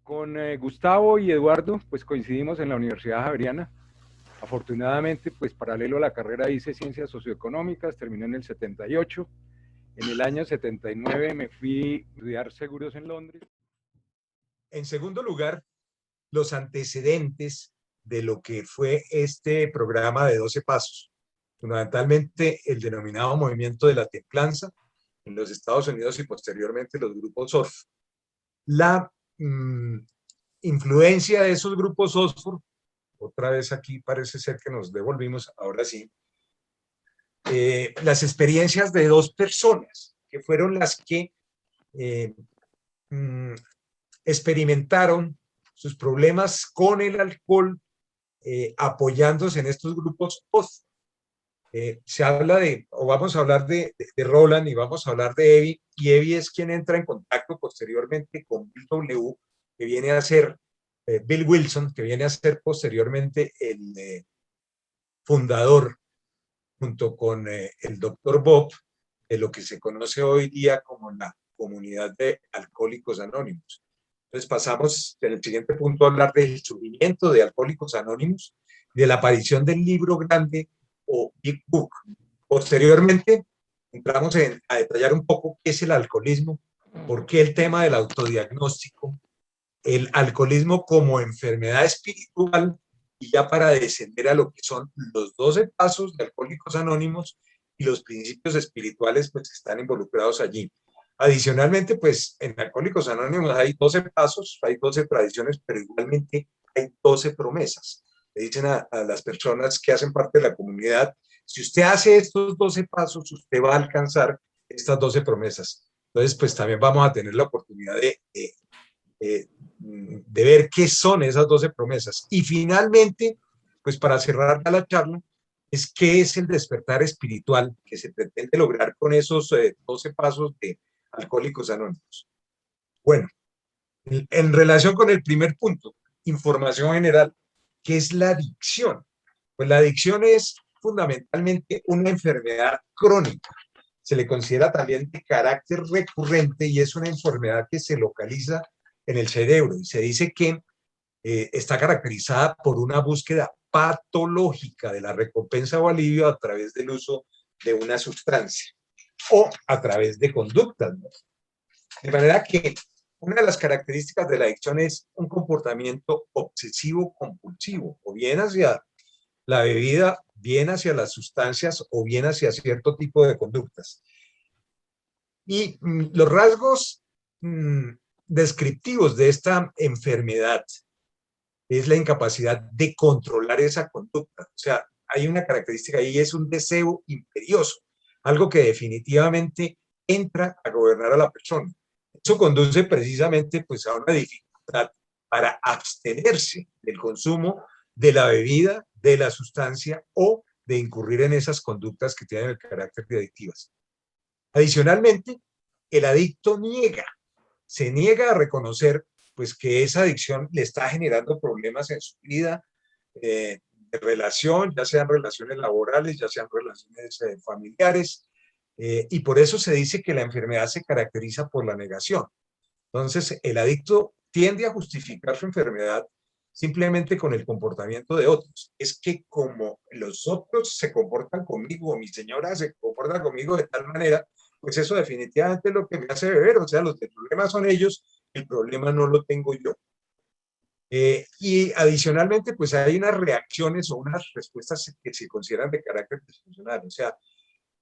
Con Gustavo y Eduardo, pues coincidimos en la Universidad Javeriana. Afortunadamente, pues paralelo a la carrera hice ciencias socioeconómicas, terminé en el 78. En el año 79 me fui a estudiar seguros en Londres. En segundo lugar, los antecedentes de lo que fue este programa de 12 pasos. Fundamentalmente el denominado movimiento de la templanza en los Estados Unidos y posteriormente los grupos Oxford. La influencia de esos grupos Oxford, otra vez aquí parece ser que nos devolvimos, ahora sí, las experiencias de dos personas que fueron las que eh, experimentaron sus problemas con el alcohol apoyándose en estos grupos post. Se habla de, o vamos a hablar de Roland y vamos a hablar de Evie, y Evie es quien entra en contacto posteriormente con Bill W., que viene a ser Bill Wilson, que viene a ser posteriormente el fundador, junto con el doctor Bob, de lo que se conoce hoy día como la comunidad de Alcohólicos Anónimos. Entonces pasamos en el siguiente punto a hablar del surgimiento de Alcohólicos Anónimos, de la aparición del libro grande o Big Book. Posteriormente entramos a detallar un poco qué es el alcoholismo, por qué el tema del autodiagnóstico, el alcoholismo como enfermedad espiritual, y ya para descender a lo que son los 12 pasos de Alcohólicos Anónimos y los principios espirituales pues, que están involucrados allí. Adicionalmente, pues en Alcohólicos Anónimos hay 12 pasos, hay 12 tradiciones, pero igualmente hay 12 promesas. Le dicen a las personas que hacen parte de la comunidad, si usted hace estos 12 pasos, usted va a alcanzar estas 12 promesas. Entonces, pues también vamos a tener la oportunidad de ver qué son esas 12 promesas. Y finalmente, pues para cerrar la charla, es qué es el despertar espiritual que se pretende lograr con esos 12 pasos de Alcohólicos Anónimos. Bueno, en relación con el primer punto, información general, ¿qué es la adicción? Pues la adicción es fundamentalmente una enfermedad crónica. Se le considera también de carácter recurrente y es una enfermedad que se localiza en el cerebro y se dice que está caracterizada por una búsqueda patológica de la recompensa o alivio a través del uso de una sustancia o a través de conductas, ¿no? De manera que una de las características de la adicción es un comportamiento obsesivo compulsivo, o bien hacia la bebida, bien hacia las sustancias o bien hacia cierto tipo de conductas. Y los rasgos descriptivos de esta enfermedad es la incapacidad de controlar esa conducta. O sea, hay una característica ahí, es un deseo imperioso, algo que definitivamente entra a gobernar a la persona. Eso conduce precisamente pues, a una dificultad para abstenerse del consumo de la bebida, de la sustancia o de incurrir en esas conductas que tienen el carácter de adictivas. Adicionalmente, el adicto se niega a reconocer pues que esa adicción le está generando problemas en su vida de relación, ya sean relaciones laborales, ya sean relaciones familiares, y por eso se dice que la enfermedad se caracteriza por la negación. Entonces, el adicto tiende a justificar su enfermedad simplemente con el comportamiento de otros. Es que como los otros se comportan conmigo, o mi señora se comporta conmigo de tal manera, pues eso definitivamente es lo que me hace beber. O sea, los problemas son ellos, el problema no lo tengo yo. Y adicionalmente, pues hay unas reacciones o unas respuestas que se consideran de carácter disfuncional. O sea,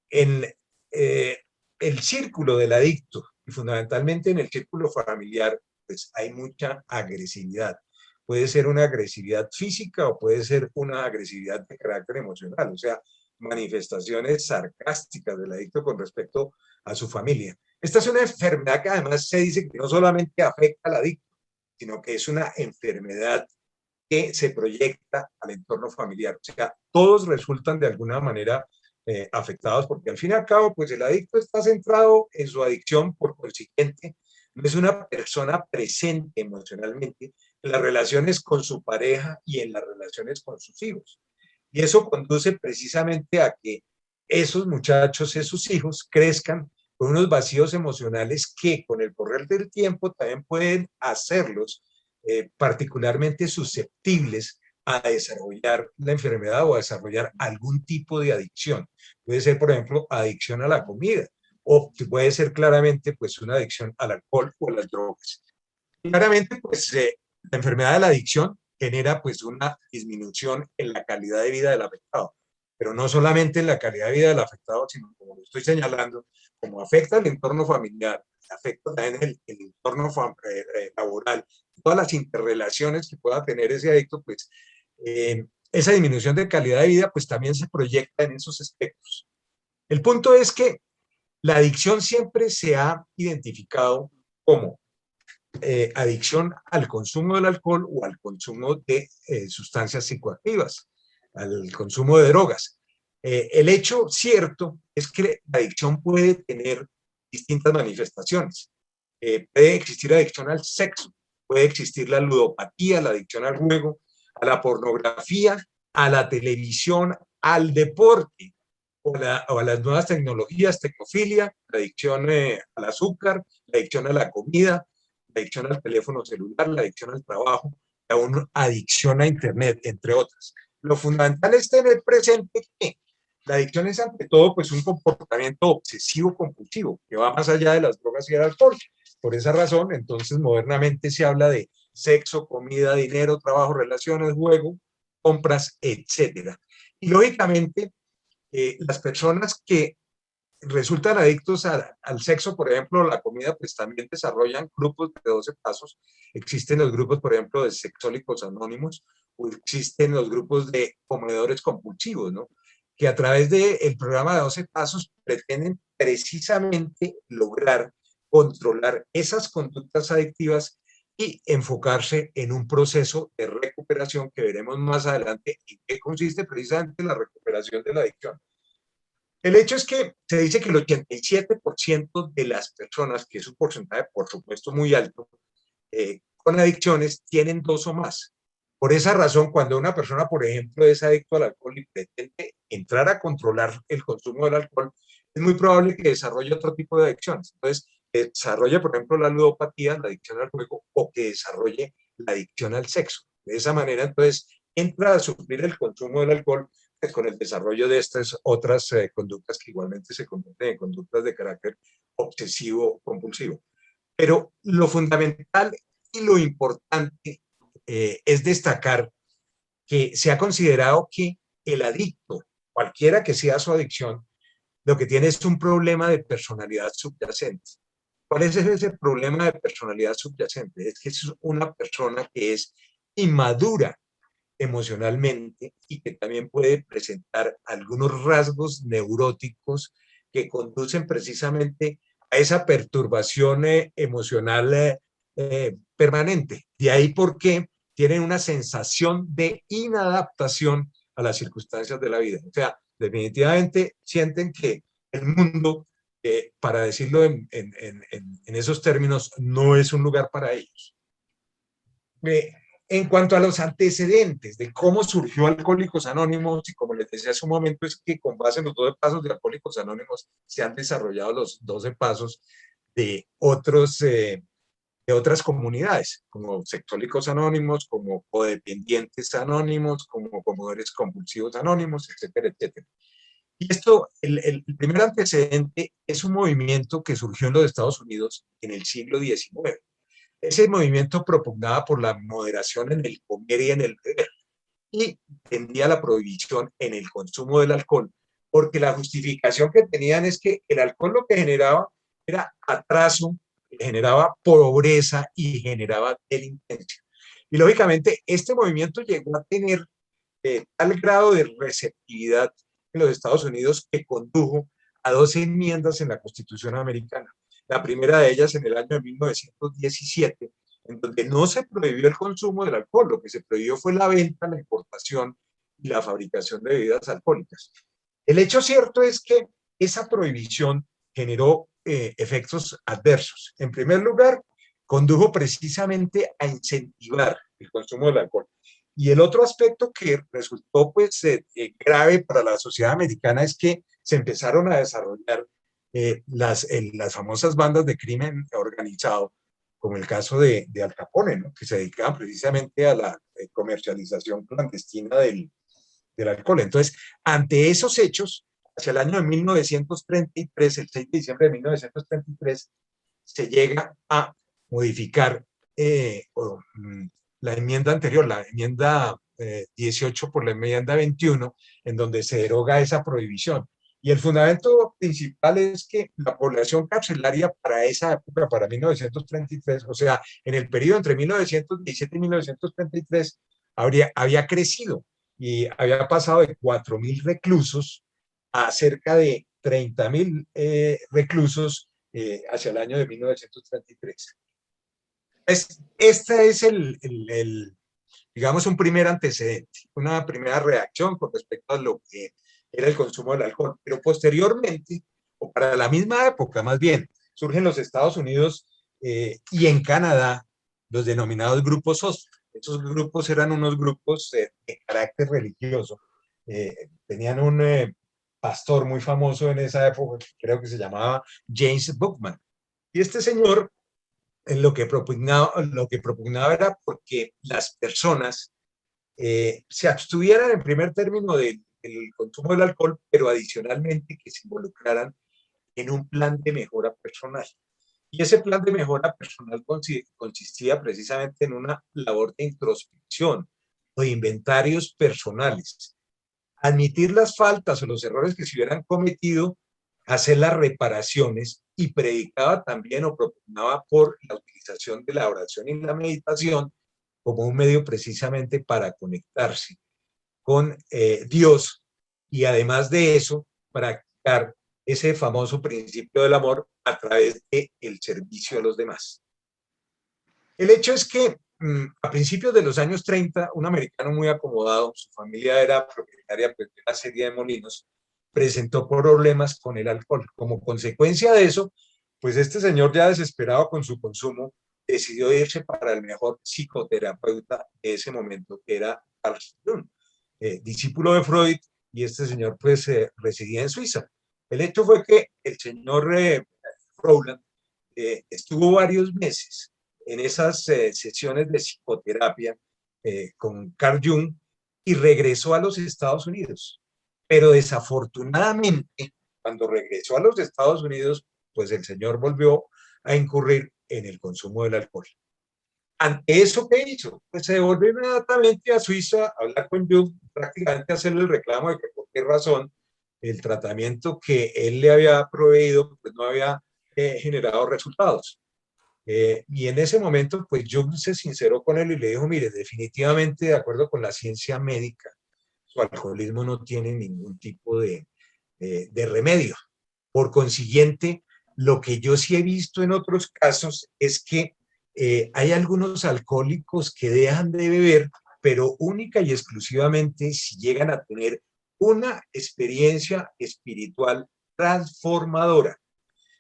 en el círculo del adicto y fundamentalmente en el círculo familiar, pues hay mucha agresividad. Puede ser una agresividad física o puede ser una agresividad de carácter emocional, o sea, manifestaciones sarcásticas del adicto con respecto a su familia. Esta es una enfermedad que además se dice que no solamente afecta al adicto, sino que es una enfermedad que se proyecta al entorno familiar. O sea, todos resultan de alguna manera afectados porque al fin y al cabo, pues el adicto está centrado en su adicción, por consiguiente, no es una persona presente emocionalmente en las relaciones con su pareja y en las relaciones con sus hijos. Y eso conduce precisamente a que esos muchachos, esos hijos, crezcan con unos vacíos emocionales que con el correr del tiempo también pueden hacerlos particularmente susceptibles a desarrollar la enfermedad o a desarrollar algún tipo de adicción. Puede ser, por ejemplo, adicción a la comida, o puede ser claramente pues una adicción al alcohol o a las drogas. Claramente, pues la enfermedad de la adicción genera pues una disminución en la calidad de vida del afectado, pero no solamente en la calidad de vida del afectado, sino como lo estoy señalando, como afecta al entorno familiar, afecta también el entorno laboral, todas las interrelaciones que pueda tener ese adicto, pues esa disminución de calidad de vida pues también se proyecta en esos aspectos. El punto es que la adicción siempre se ha identificado como adicción al consumo del alcohol o al consumo de sustancias psicoactivas, al consumo de drogas. El hecho cierto es que la adicción puede tener distintas manifestaciones. Puede existir adicción al sexo, puede existir la ludopatía, la adicción al juego, a la pornografía, a la televisión, al deporte o a las nuevas tecnologías, tecnofilia, la adicción al azúcar, la adicción a la comida, la adicción al teléfono celular, la adicción al trabajo, la adicción a Internet, entre otras. Lo fundamental es tener presente que la adicción es ante todo pues un comportamiento obsesivo compulsivo que va más allá de las drogas y el alcohol. Por esa razón, entonces, modernamente se habla de sexo, comida, dinero, trabajo, relaciones, juego, compras, etcétera. Y lógicamente, las personas que resultan adictos al sexo, por ejemplo, la comida, pues también desarrollan grupos de 12 pasos. Existen los grupos, por ejemplo, de sexólicos anónimos, o existen los grupos de comedores compulsivos, ¿no? Que a través del programa de 12 pasos pretenden precisamente lograr controlar esas conductas adictivas y enfocarse en un proceso de recuperación que veremos más adelante en qué consiste precisamente la recuperación de la adicción. El hecho es que se dice que el 87% de las personas, que es un porcentaje por supuesto muy alto, con adicciones tienen dos o más. Por esa razón, cuando una persona, por ejemplo, es adicto al alcohol y pretende entrar a controlar el consumo del alcohol, es muy probable que desarrolle otro tipo de adicciones. Entonces, desarrolle, por ejemplo, la ludopatía, la adicción al juego, o que desarrolle la adicción al sexo. De esa manera, entonces, entra a suplir el consumo del alcohol pues, con el desarrollo de estas otras conductas que igualmente se convierten en conductas de carácter obsesivo-compulsivo. Pero lo fundamental y lo importante es destacar que se ha considerado que el adicto, cualquiera que sea su adicción, lo que tiene es un problema de personalidad subyacente. ¿Cuál es ese problema de personalidad subyacente? Es que es una persona que es inmadura emocionalmente y que también puede presentar algunos rasgos neuróticos que conducen precisamente a esa perturbación emocional permanente. De ahí por qué tienen una sensación de inadaptación a las circunstancias de la vida. O sea, definitivamente sienten que el mundo, para decirlo en esos términos, no es un lugar para ellos. En cuanto a los antecedentes de cómo surgió Alcohólicos Anónimos, y como les decía hace un momento, es que con base en los 12 pasos de Alcohólicos Anónimos se han desarrollado los 12 pasos de, de otras comunidades, como Sexólicos Anónimos, como Codependientes Anónimos, como Comedores Compulsivos Anónimos, etcétera, etcétera. Y esto, el primer antecedente es un movimiento que surgió en los Estados Unidos en el siglo XIX. Ese movimiento propugnaba por la moderación en el comer y en el beber y tendía a la prohibición en el consumo del alcohol, porque la justificación que tenían es que el alcohol lo que generaba era atraso, generaba pobreza y generaba delincuencia. Y lógicamente este movimiento llegó a tener tal grado de receptividad en los Estados Unidos que condujo a 12 enmiendas en la Constitución americana. La primera de ellas en el año de 1917, en donde no se prohibió el consumo del alcohol, lo que se prohibió fue la venta, la importación y la fabricación de bebidas alcohólicas. El hecho cierto es que esa prohibición generó efectos adversos. En primer lugar, condujo precisamente a incentivar el consumo del alcohol. Y el otro aspecto que resultó pues grave para la sociedad americana es que se empezaron a desarrollar las famosas bandas de crimen organizado como el caso de Al Capone, ¿no? Que se dedicaban precisamente a la comercialización clandestina del alcohol. Entonces, ante esos hechos, hacia el año de 1933, el 6 de diciembre de 1933, se llega a modificar la enmienda anterior, la enmienda 18 por la enmienda 21, en donde se deroga esa prohibición. Y el fundamento principal es que la población carcelaria para esa época, para 1933, o sea, en el periodo entre 1917 y 1933, había crecido y había pasado de 4.000 reclusos a cerca de 30.000 reclusos hacia el año de 1933. Este es digamos, un primer antecedente, una primera reacción con respecto a lo que era el consumo del alcohol. Pero posteriormente, o para la misma época más bien, surgen los Estados Unidos y en Canadá los denominados grupos SOS. Esos grupos eran unos grupos de carácter religioso. Tenían un pastor muy famoso en esa época, creo que se llamaba James Buckman. Y este señor lo que propugnaba era porque las personas se abstuvieran en primer término del consumo del alcohol, pero adicionalmente que se involucraran en un plan de mejora personal. Y ese plan de mejora personal consistía precisamente en una labor de introspección o de inventarios personales. Admitir las faltas o los errores que se hubieran cometido, hacer las reparaciones, y predicaba también o propugnaba por la utilización de la oración y la meditación como un medio precisamente para conectarse con Dios, y además de eso, practicar ese famoso principio del amor a través del servicio a los demás. El hecho es que a principios de los años 30, un americano muy acomodado, su familia era propietaria pues, de una serie de molinos, presentó problemas con el alcohol. Como consecuencia de eso, pues este señor, ya desesperado con su consumo, decidió irse para el mejor psicoterapeuta de ese momento, que era Carl Jung, discípulo de Freud, y este señor pues residía en Suiza. El hecho fue que el señor Rowland estuvo varios meses en esas sesiones de psicoterapia con Carl Jung y regresó a los Estados Unidos. Pero desafortunadamente, cuando regresó a los Estados Unidos, pues el señor volvió a incurrir en el consumo del alcohol. Ante eso, ¿qué hizo? Pues se volvió inmediatamente a Suiza a hablar con Jung, prácticamente a hacerle el reclamo de que por qué razón el tratamiento que él le había proveído pues no había generado resultados. Y en ese momento, pues Jung se sinceró con él y le dijo, mire, definitivamente de acuerdo con la ciencia médica, su alcoholismo no tiene ningún tipo de remedio. Por consiguiente, lo que yo sí he visto en otros casos es que hay algunos alcohólicos que dejan de beber, pero única y exclusivamente si llegan a tener una experiencia espiritual transformadora.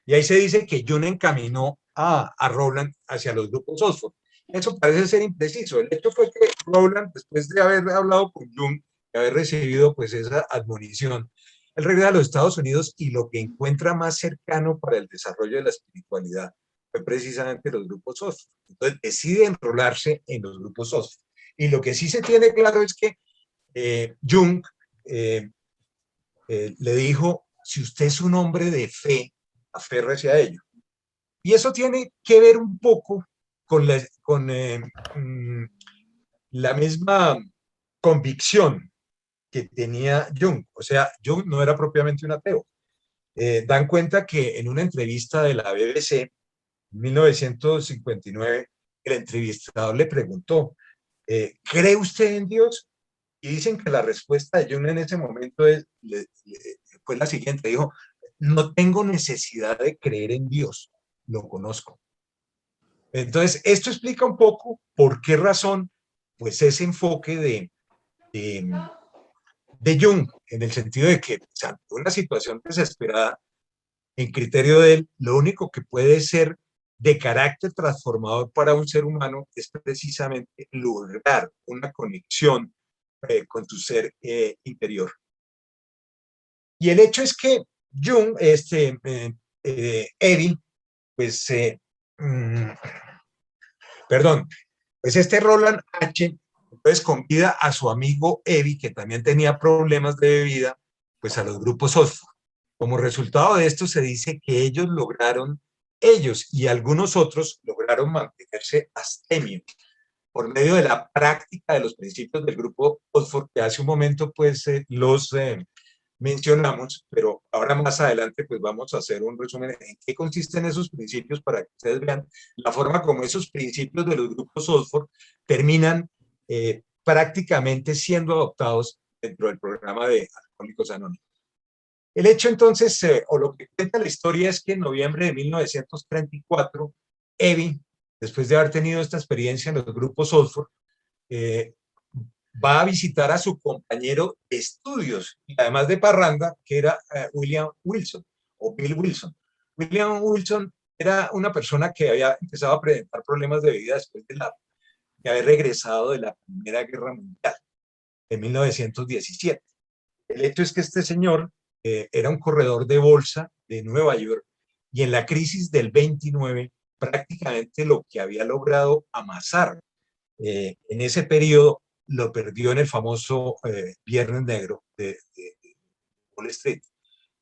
Y ahí se dice que Jung encaminó a Rowland hacia los grupos Oxford. Eso parece ser impreciso. El hecho fue que Rowland, después de haber hablado con Jung, de haber recibido pues esa admonición, él regresa a los Estados Unidos y lo que encuentra más cercano para el desarrollo de la espiritualidad fue precisamente los grupos Oxford. Entonces decide enrolarse en los grupos Oxford. Y lo que sí se tiene claro es que Jung le dijo, si usted es un hombre de fe, aférrese a ello. Y eso tiene que ver un poco con la misma convicción que tenía Jung. O sea, Jung no era propiamente un ateo. Dan cuenta que en una entrevista de la BBC en 1959, el entrevistador le preguntó, ¿cree usted en Dios? Y dicen que la respuesta de Jung en ese momento fue la siguiente, dijo, no tengo necesidad de creer en Dios, lo conozco. Entonces, esto explica un poco por qué razón, pues ese enfoque de Jung, en el sentido de que, ante una situación desesperada, en criterio de él, lo único que puede ser de carácter transformador para un ser humano es precisamente lograr una conexión con tu ser interior. Y el hecho es que Jung, Eddie, pues Perdón, pues este Roland H. entonces convida a su amigo Evi, que también tenía problemas de bebida, pues a los grupos Oxford. Como resultado de esto se dice que ellos y algunos otros lograron mantenerse abstemios por medio de la práctica de los principios del grupo Oxford, que hace un momento pues los mencionamos, pero ahora más adelante pues vamos a hacer un resumen en qué consisten esos principios para que ustedes vean la forma como esos principios de los grupos Oxford terminan prácticamente siendo adoptados dentro del programa de Alcohólicos Anónimos. El hecho entonces, o lo que cuenta la historia es que en noviembre de 1934, Evi, después de haber tenido esta experiencia en los grupos Oxford, eh, va a visitar a su compañero de estudios, y además de parranda, que era William Wilson, o Bill Wilson. William Wilson era una persona que había empezado a presentar problemas de vida después de haber regresado de la Primera Guerra Mundial, en 1917. El hecho es que este señor era un corredor de bolsa de Nueva York, y en la crisis del 29, prácticamente lo que había logrado amasar en ese periodo lo perdió en el famoso Viernes Negro de Wall Street.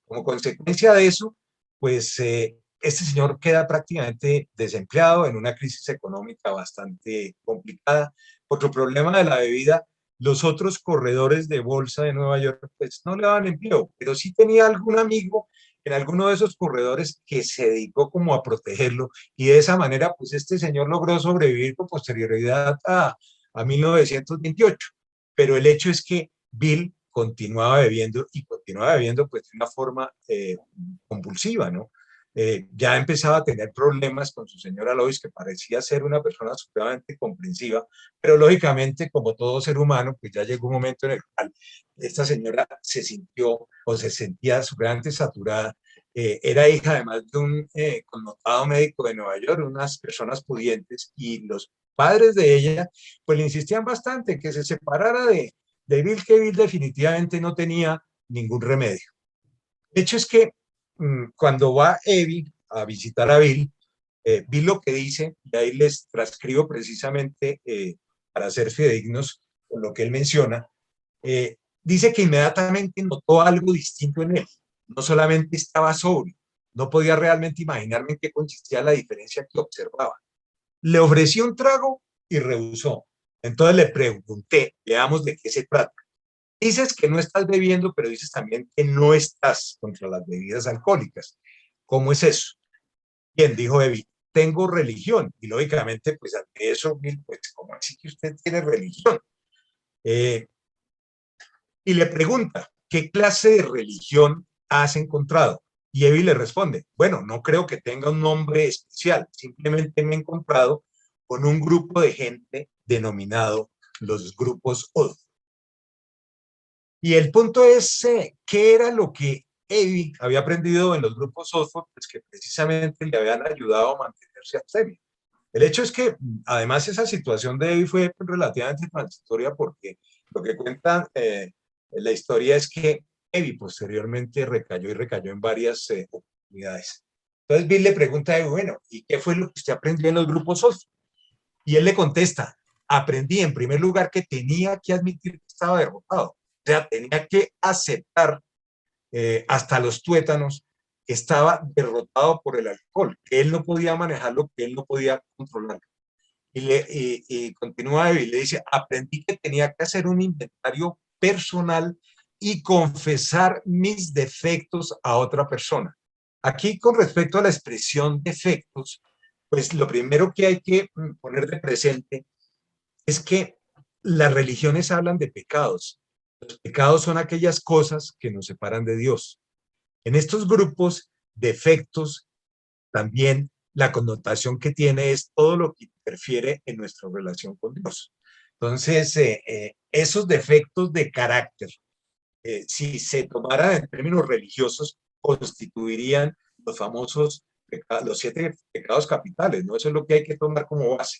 Como consecuencia de eso, pues este señor queda prácticamente desempleado en una crisis económica bastante complicada. Por el problema de la bebida, los otros corredores de bolsa de Nueva York pues no le daban empleo, pero sí tenía algún amigo en alguno de esos corredores que se dedicó como a protegerlo, y de esa manera pues este señor logró sobrevivir con posterioridad a 1928. Pero el hecho es que Bill continuaba bebiendo, y continuaba bebiendo pues de una forma compulsiva, ¿no? Ya empezaba a tener problemas con su señora Lois, que parecía ser una persona supremamente comprensiva, pero lógicamente, como todo ser humano, pues ya llegó un momento en el cual esta señora se sintió o se sentía supremamente saturada. Era hija además de un connotado médico de Nueva York, unas personas pudientes, y los padres de ella pues le insistían bastante que se separara de Bill, que Bill definitivamente no tenía ningún remedio. De hecho es que cuando va Evi a visitar a Bill, Bill lo que dice, y ahí les transcribo precisamente para ser fidedignos con lo que él menciona, dice que inmediatamente notó algo distinto en él. No solamente estaba sobrio, no podía realmente imaginarme en qué consistía la diferencia que observaba. Le ofrecí un trago y rehusó. Entonces le pregunté, veamos de qué se trata. Dices que no estás bebiendo, pero dices también que no estás contra las bebidas alcohólicas. ¿Cómo es eso? Bien, dijo Evi, tengo religión. Y lógicamente, pues ante eso, pues, ¿cómo así que usted tiene religión? Eh, y le pregunta, ¿qué clase de religión has encontrado? Y Evi le responde, bueno, no creo que tenga un nombre especial, simplemente me he encontrado con un grupo de gente denominado los grupos Odd. Y el punto es, ¿qué era lo que Evi había aprendido en los grupos Oxford? Pues que precisamente le habían ayudado a mantenerse abstemio. El hecho es que, además, esa situación de Evi fue relativamente transitoria, porque lo que cuenta la historia es que Evi posteriormente recayó y recayó en varias oportunidades. Entonces Bill le pregunta a Evi, bueno, ¿y qué fue lo que usted aprendió en los grupos Oxford? Y él le contesta, aprendí en primer lugar que tenía que admitir que estaba derrotado. O sea, tenía que aceptar hasta los tuétanos que estaba derrotado por el alcohol, que él no podía manejarlo, que él no podía controlarlo. Y continúa y le dice, aprendí que tenía que hacer un inventario personal y confesar mis defectos a otra persona. Aquí, con respecto a la expresión defectos, pues lo primero que hay que poner de presente es que las religiones hablan de pecados. Los pecados son aquellas cosas que nos separan de Dios. En estos grupos, defectos, también la connotación que tiene es todo lo que interfiere en nuestra relación con Dios. Entonces, esos defectos de carácter, si se tomaran en términos religiosos, constituirían los famosos los 7 pecados capitales, ¿no? Eso es lo que hay que tomar como base.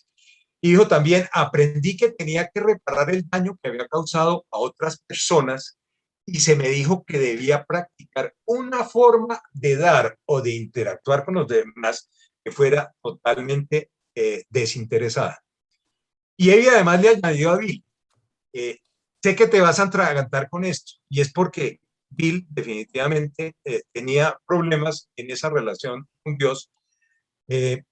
Y dijo también, aprendí que tenía que reparar el daño que había causado a otras personas, y se me dijo que debía practicar una forma de dar o de interactuar con los demás que fuera totalmente desinteresada. Y ella además le añadió a Bill, sé que te vas a atragantar con esto, y es porque Bill definitivamente tenía problemas en esa relación con Dios, eh,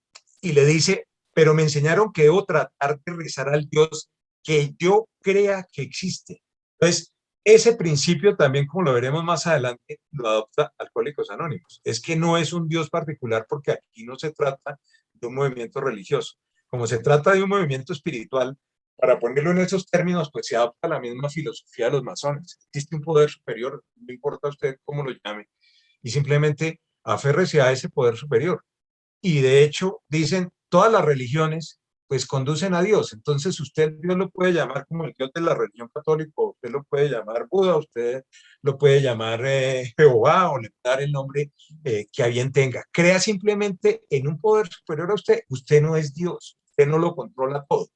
y le dice, pero me enseñaron que debo tratar de rezar al Dios que yo crea que existe. Entonces, ese principio también, como lo veremos más adelante, lo adopta Alcohólicos Anónimos. Es que no es un Dios particular porque aquí no se trata de un movimiento religioso. Como se trata de un movimiento espiritual, para ponerlo en esos términos, pues se adopta la misma filosofía de los masones. Existe un poder superior, no importa usted cómo lo llame, y simplemente aférrese a ese poder superior. Y de hecho, dicen, todas las religiones pues conducen a Dios. Entonces usted Dios lo puede llamar como el Dios de la religión católica, usted lo puede llamar Buda, usted lo puede llamar Jehová, o le puede dar el nombre que a bien tenga. Crea simplemente en un poder superior a usted. Usted no es Dios, usted no lo controla todo.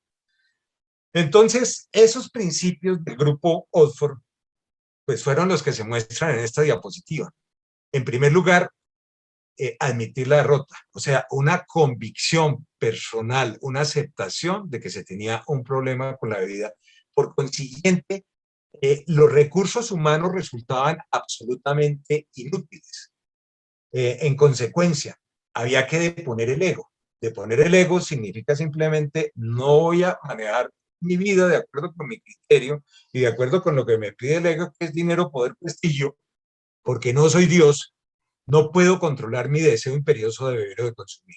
Entonces, esos principios del grupo Oxford pues fueron los que se muestran en esta diapositiva. En primer lugar, admitir la derrota, o sea, una convicción personal, una aceptación de que se tenía un problema con la bebida. Por consiguiente, los recursos humanos resultaban absolutamente inútiles. En consecuencia, había que deponer el ego. Deponer el ego significa simplemente no voy a manejar mi vida de acuerdo con mi criterio y de acuerdo con lo que me pide el ego, que es dinero, poder, prestigio, porque no soy Dios, no puedo controlar mi deseo imperioso de beber o de consumir.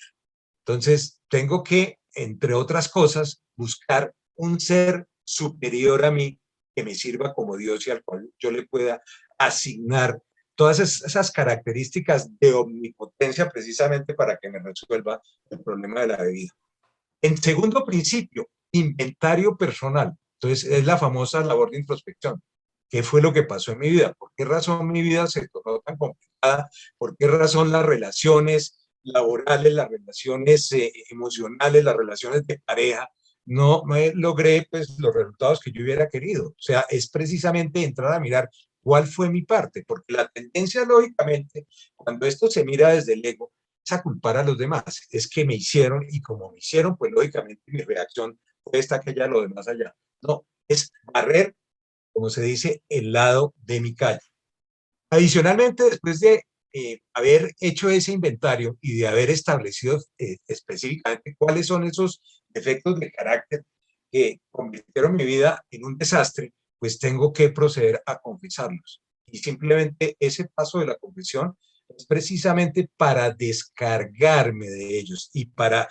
Entonces, tengo que, entre otras cosas, buscar un ser superior a mí que me sirva como Dios y al cual yo le pueda asignar todas esas características de omnipotencia precisamente para que me resuelva el problema de la bebida. En segundo principio, inventario personal. Entonces, es la famosa labor de introspección. ¿Qué fue lo que pasó en mi vida? ¿Por qué razón mi vida se tornó tan complicada? ¿Por qué razón las relaciones laborales, las relaciones emocionales, las relaciones de pareja, no me logré pues los resultados que yo hubiera querido? O sea, es precisamente entrar a mirar cuál fue mi parte, porque la tendencia, lógicamente, cuando esto se mira desde el ego, es a culpar a los demás. Es que me hicieron, y como me hicieron, pues lógicamente mi reacción fue esta, aquella, lo demás allá. No, es barrer, como se dice, el lado de mi calle. Adicionalmente, después de haber hecho ese inventario y de haber establecido específicamente cuáles son esos defectos de carácter que convirtieron mi vida en un desastre, pues tengo que proceder a confesarlos. Y simplemente ese paso de la confesión es precisamente para descargarme de ellos y para,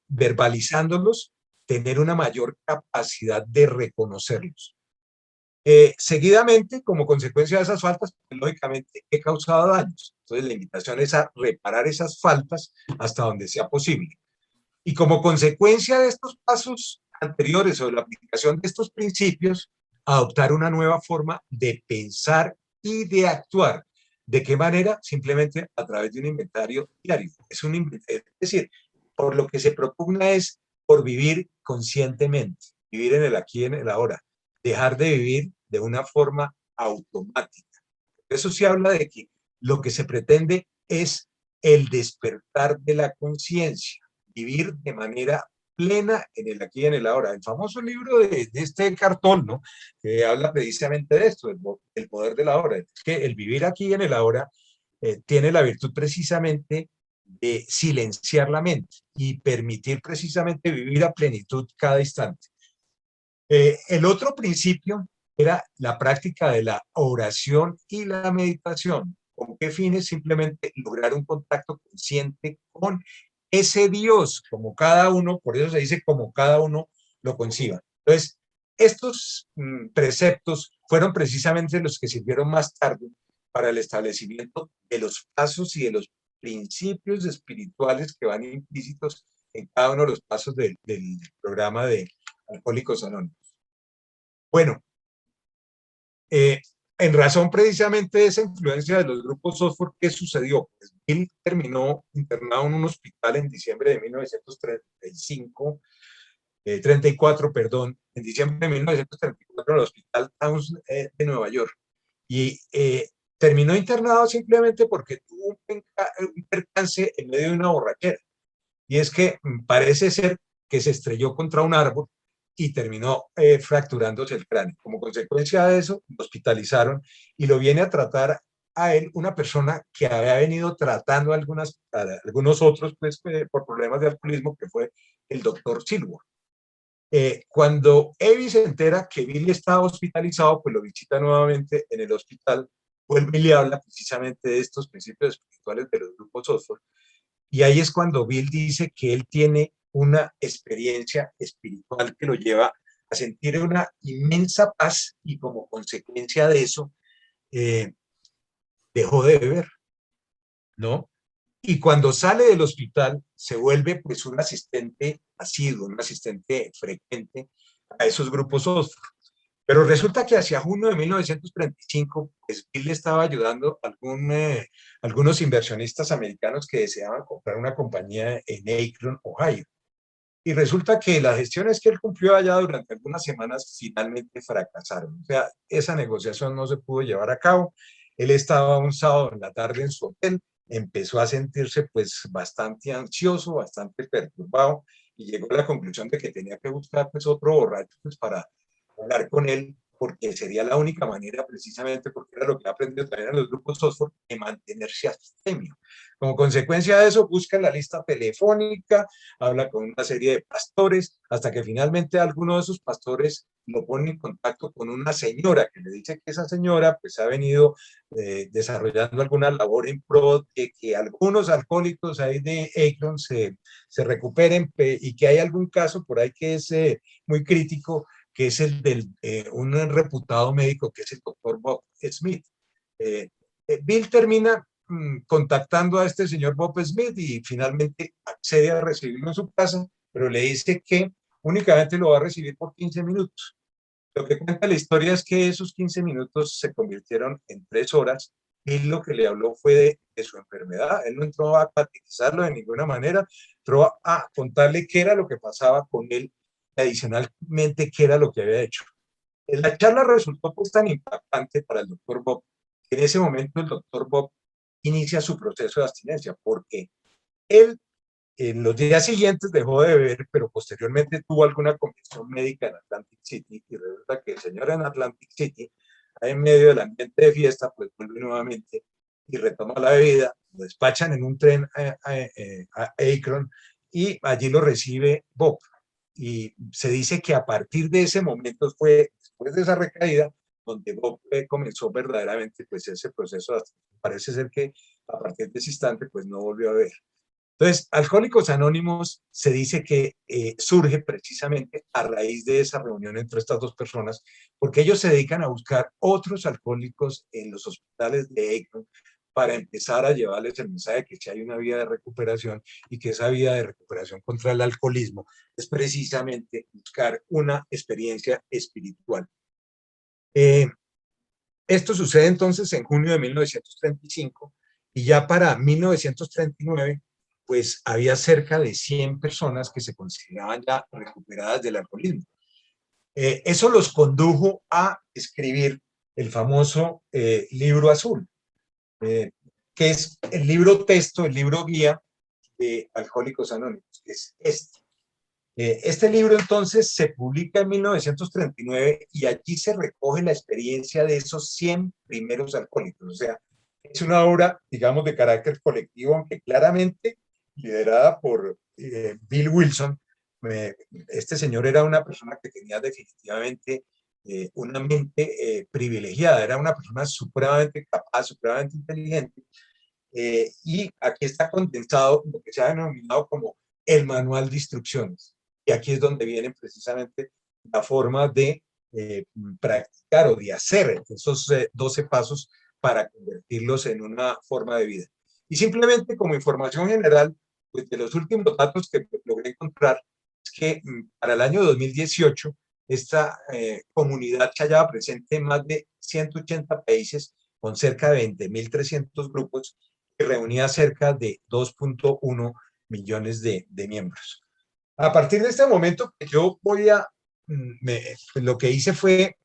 verbalizándolos, tener una mayor capacidad de reconocerlos. Seguidamente, como consecuencia de esas faltas, pues, lógicamente he causado daños. Entonces, la invitación es a reparar esas faltas hasta donde sea posible. Y como consecuencia de estos pasos anteriores o de la aplicación de estos principios, adoptar una nueva forma de pensar y de actuar. ¿De qué manera? Simplemente a través de un inventario diario. Es decir, por lo que se propugna es por vivir conscientemente, vivir en el aquí y en el ahora, dejar de vivir de una forma automática. Eso sí habla de que lo que se pretende es el despertar de la conciencia, vivir de manera plena en el aquí y en el ahora. El famoso libro de este Cartón, ¿no? Que habla precisamente de esto, el poder de la hora. Es que el vivir aquí y en el ahora tiene la virtud precisamente de silenciar la mente y permitir precisamente vivir a plenitud cada instante. El otro principio era la práctica de la oración y la meditación. ¿Con qué fines? Simplemente lograr un contacto consciente con ese Dios, como cada uno, por eso se dice como cada uno lo conciba. Entonces, estos preceptos fueron precisamente los que sirvieron más tarde para el establecimiento de los pasos y de los principios espirituales que van implícitos en cada uno de los pasos del programa de Alcohólicos Anónimos. Bueno, en razón precisamente de esa influencia de los grupos Oxford, ¿qué sucedió? Pues Bill terminó internado en un hospital en diciembre de 1935, 34, perdón, en diciembre de 1934 en el Hospital Towns de Nueva York. Y terminó internado simplemente porque tuvo un percance en medio de una borrachera. y es que parece ser que se estrelló contra un árbol y terminó fracturándose el cráneo. Como consecuencia de eso, lo hospitalizaron y lo viene a tratar a él una persona que había venido tratando a algunos otros pues, por problemas de alcoholismo, que fue el doctor Silwa. Cuando Evie se entera que Billy estaba hospitalizado, pues lo visita nuevamente en el hospital, vuelve y le habla precisamente de estos principios espirituales de los grupos Oxford, y ahí es cuando Bill dice que él tiene una experiencia espiritual que lo lleva a sentir una inmensa paz y como consecuencia de eso eh, dejó de beber, ¿no? Y cuando sale del hospital se vuelve pues un asistente asiduo, un asistente frecuente a esos grupos Oxford. Pero resulta que hacia junio de 1935, pues Bill le estaba ayudando a algunos inversionistas americanos que deseaban comprar una compañía en Akron, Ohio. Y resulta que las gestiones que él cumplió allá durante algunas semanas finalmente fracasaron. O sea, esa negociación no se pudo llevar a cabo. Él estaba un sábado en la tarde en su hotel, empezó a sentirse pues bastante ansioso, bastante perturbado y llegó a la conclusión de que tenía que buscar pues otro borracho pues para hablar con él, porque sería la única manera precisamente, porque era lo que ha aprendido también en los grupos Oxford, de mantenerse abstemio. Como consecuencia de eso, busca la lista telefónica, habla con una serie de pastores, hasta que finalmente alguno de esos pastores lo pone en contacto con una señora que le dice que esa señora pues ha venido desarrollando alguna labor en pro de que algunos alcohólicos ahí de Akron se recuperen y que hay algún caso por ahí que es muy crítico, que es el de un reputado médico que es el doctor Bob Smith. Bill termina contactando a este señor Bob Smith y finalmente accede a recibirlo en su casa, pero le dice que únicamente lo va a recibir por 15 minutos. Lo que cuenta la historia es que esos 15 minutos se convirtieron en 3 horas. Y lo que le habló fue de su enfermedad. Él no entró a catequizarlo de ninguna manera, entró a contarle qué era lo que pasaba con él, y adicionalmente qué era lo que había hecho. La charla resultó pues tan impactante para el doctor Bob, que en ese momento el doctor Bob inicia su proceso de abstinencia, porque él en los días siguientes dejó de beber, pero posteriormente tuvo alguna condición médica en Atlantic City, y resulta que el señor en Atlantic City, en medio del ambiente de fiesta, pues vuelve nuevamente y retoma la bebida, lo despachan en un tren a Akron, y allí lo recibe Bob. Y se dice que a partir de ese momento fue, después de esa recaída, donde Bob comenzó verdaderamente pues ese proceso. Parece ser que a partir de ese instante pues no volvió a beber. Entonces, Alcohólicos Anónimos se dice que surge precisamente a raíz de esa reunión entre estas dos personas, porque ellos se dedican a buscar otros alcohólicos en los hospitales de Akron para empezar a llevarles el mensaje de que si hay una vía de recuperación y que esa vía de recuperación contra el alcoholismo es precisamente buscar una experiencia espiritual. Eh, Esto sucede entonces en junio de 1935 y ya para 1939 pues había cerca de 100 personas que se consideraban ya recuperadas del alcoholismo. Eso los condujo a escribir el famoso libro azul, eh, que es el libro texto, el libro guía de Alcohólicos Anónimos, que es este. Este libro entonces se publica en 1939 y allí se recoge la experiencia de esos 100 primeros alcohólicos. O sea, es una obra, digamos, de carácter colectivo, aunque claramente liderada por Bill Wilson. Este señor era una persona que tenía definitivamente una mente privilegiada, era una persona supremamente capaz, supremamente inteligente, y aquí está condensado lo que se ha denominado como el manual de instrucciones. Y aquí es donde viene precisamente la forma de practicar o de hacer esos 12 pasos para convertirlos en una forma de vida. Y simplemente como información general, pues de los últimos datos que logré encontrar, es que para el año 2018, esta comunidad se hallaba presente en más de 180 países, con cerca de 20.300 grupos, que reunía cerca de 2.1 millones de miembros. A partir de este momento, yo lo que hice fue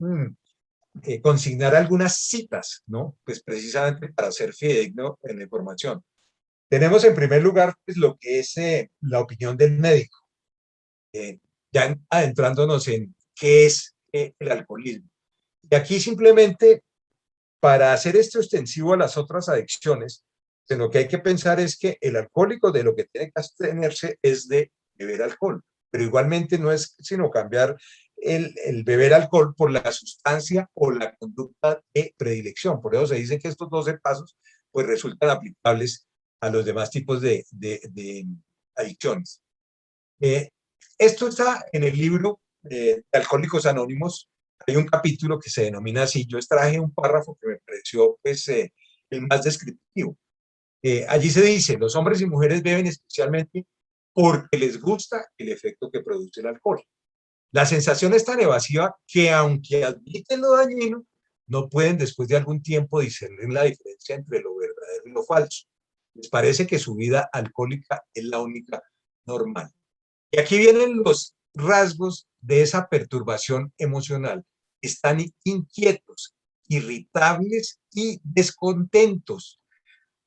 consignar algunas citas, ¿no? Pues precisamente para ser fidedigno en la información. Tenemos en primer lugar pues, lo que es la opinión del médico, ya adentrándonos en qué es el alcoholismo. Y aquí simplemente, para hacer esto extensivo a las otras adicciones, de lo que hay que pensar es que el alcohólico de lo que tiene que abstenerse es de beber alcohol, pero igualmente no es sino cambiar el beber alcohol por la sustancia o la conducta de predilección. Por eso se dice que estos 12 pasos pues resultan aplicables a los demás tipos de adicciones. Eh, Esto está en el libro de Alcohólicos Anónimos. Hay un capítulo que se denomina así. Yo extraje un párrafo que me pareció pues, el más descriptivo. Allí se dice, los hombres y mujeres beben especialmente porque les gusta el efecto que produce el alcohol. La sensación es tan evasiva que aunque admiten lo dañino, no pueden después de algún tiempo discernir la diferencia entre lo verdadero y lo falso. Les parece que su vida alcohólica es la única normal. Y aquí vienen los rasgos de esa perturbación emocional. Están inquietos, irritables y descontentos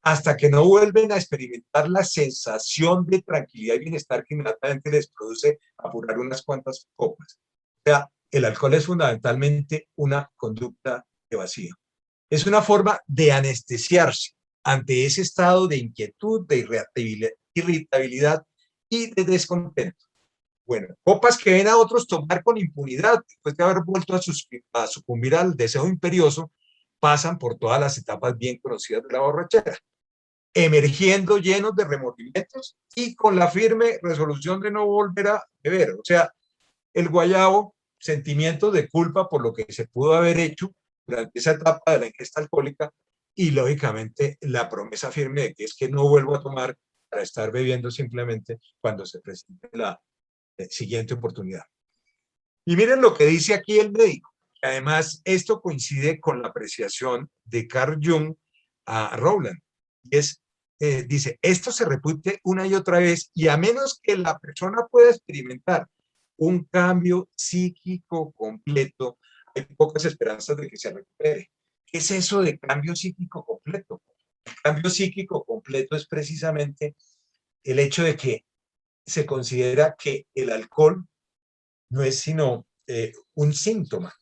hasta que no vuelven a experimentar la sensación de tranquilidad y bienestar que inmediatamente les produce apurar unas cuantas copas. O sea, el alcohol es fundamentalmente una conducta evasiva. Es una forma de anestesiarse ante ese estado de inquietud, de irritabilidad y de descontento. Bueno, copas que ven a otros tomar con impunidad después de haber vuelto a sucumbir al deseo imperioso, pasan por todas las etapas bien conocidas de la borrachera, emergiendo llenos de remordimientos y con la firme resolución de no volver a beber. O sea, el guayabo, sentimientos de culpa por lo que se pudo haber hecho durante esa etapa de la ingesta alcohólica y lógicamente la promesa firme de que es que no vuelvo a tomar para estar bebiendo simplemente cuando se presente la siguiente oportunidad. Y miren lo que dice aquí el médico. Además, esto coincide con la apreciación de Carl Jung a Rowland. Y es, dice, esto se repite una y otra vez y a menos que la persona pueda experimentar un cambio psíquico completo, hay pocas esperanzas de que se recupere. ¿Qué es eso de cambio psíquico completo? El cambio psíquico completo es precisamente el hecho de que se considera que el alcohol no es sino un síntoma.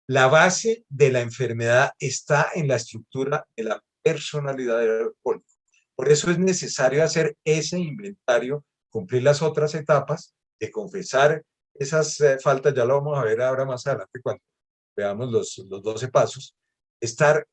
La base de la enfermedad está en la estructura de la personalidad del alcohólico. Por eso es necesario hacer ese inventario, cumplir las otras etapas de confesar esas faltas, ya lo vamos a ver ahora más adelante cuando veamos los 12 pasos, estar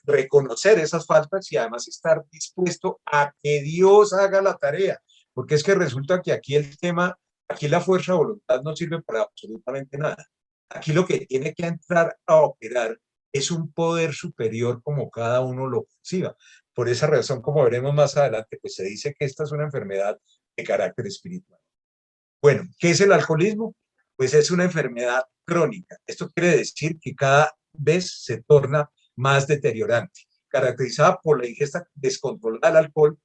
reconocer esas faltas y además estar dispuesto a que Dios haga la tarea, porque es que resulta que aquí el tema, aquí la fuerza de voluntad no sirve para absolutamente nada. Aquí lo que tiene que entrar a operar es un poder superior como cada uno lo perciba. Por esa razón, como veremos más adelante, pues se dice que esta es una enfermedad de carácter espiritual. Bueno, ¿qué es el alcoholismo? Pues es una enfermedad crónica. Esto quiere decir que cada vez se torna más deteriorante, caracterizada por la ingesta descontrolada del alcohol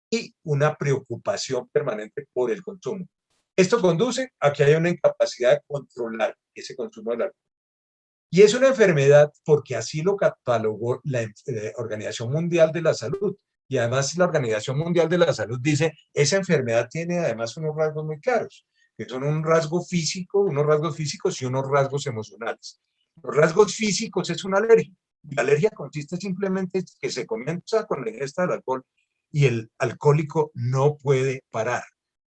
y una preocupación permanente por el consumo. Esto conduce a que haya una incapacidad de controlar ese consumo del alcohol. Y es una enfermedad porque así lo catalogó la Organización Mundial de la Salud. Y además la Organización Mundial de la Salud dice, esa enfermedad tiene además unos rasgos muy claros, que son un rasgo físico, unos rasgos físicos y unos rasgos emocionales. Los rasgos físicos es una alergia. La alergia consiste simplemente en que se comienza con la ingesta del alcohol y el alcohólico no puede parar.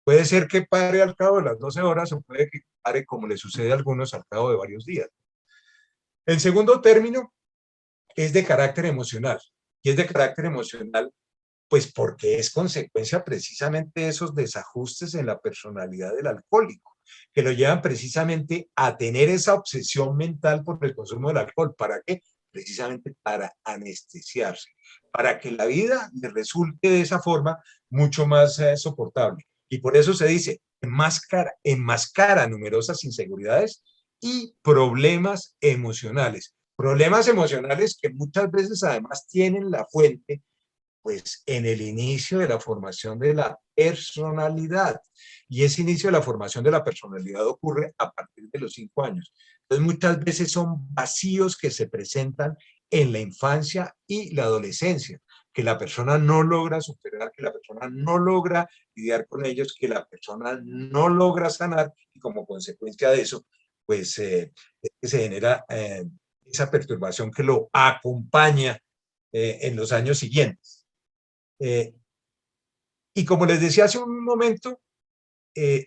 Puede ser que pare al cabo de las 12 horas o puede que pare, como le sucede a algunos, al cabo de varios días. El segundo término es de carácter emocional. Y es de carácter emocional, pues porque es consecuencia precisamente de esos desajustes en la personalidad del alcohólico, que lo llevan precisamente a tener esa obsesión mental por el consumo del alcohol. ¿Para qué? Precisamente para anestesiarse, para que la vida le resulte de esa forma mucho más soportable. Y por eso se dice, enmascara numerosas inseguridades y problemas emocionales. Problemas emocionales que muchas veces además tienen la fuente pues en el inicio de la formación de la personalidad. Y ese inicio de la formación de la personalidad ocurre a partir de los 5 años. Entonces muchas veces son vacíos que se presentan en la infancia y la adolescencia. que la persona no logra superar, que la persona no logra lidiar con ellos, que la persona no logra sanar, y como consecuencia de eso, pues es que se genera esa perturbación que lo acompaña en los años siguientes. Eh, y como les decía hace un momento,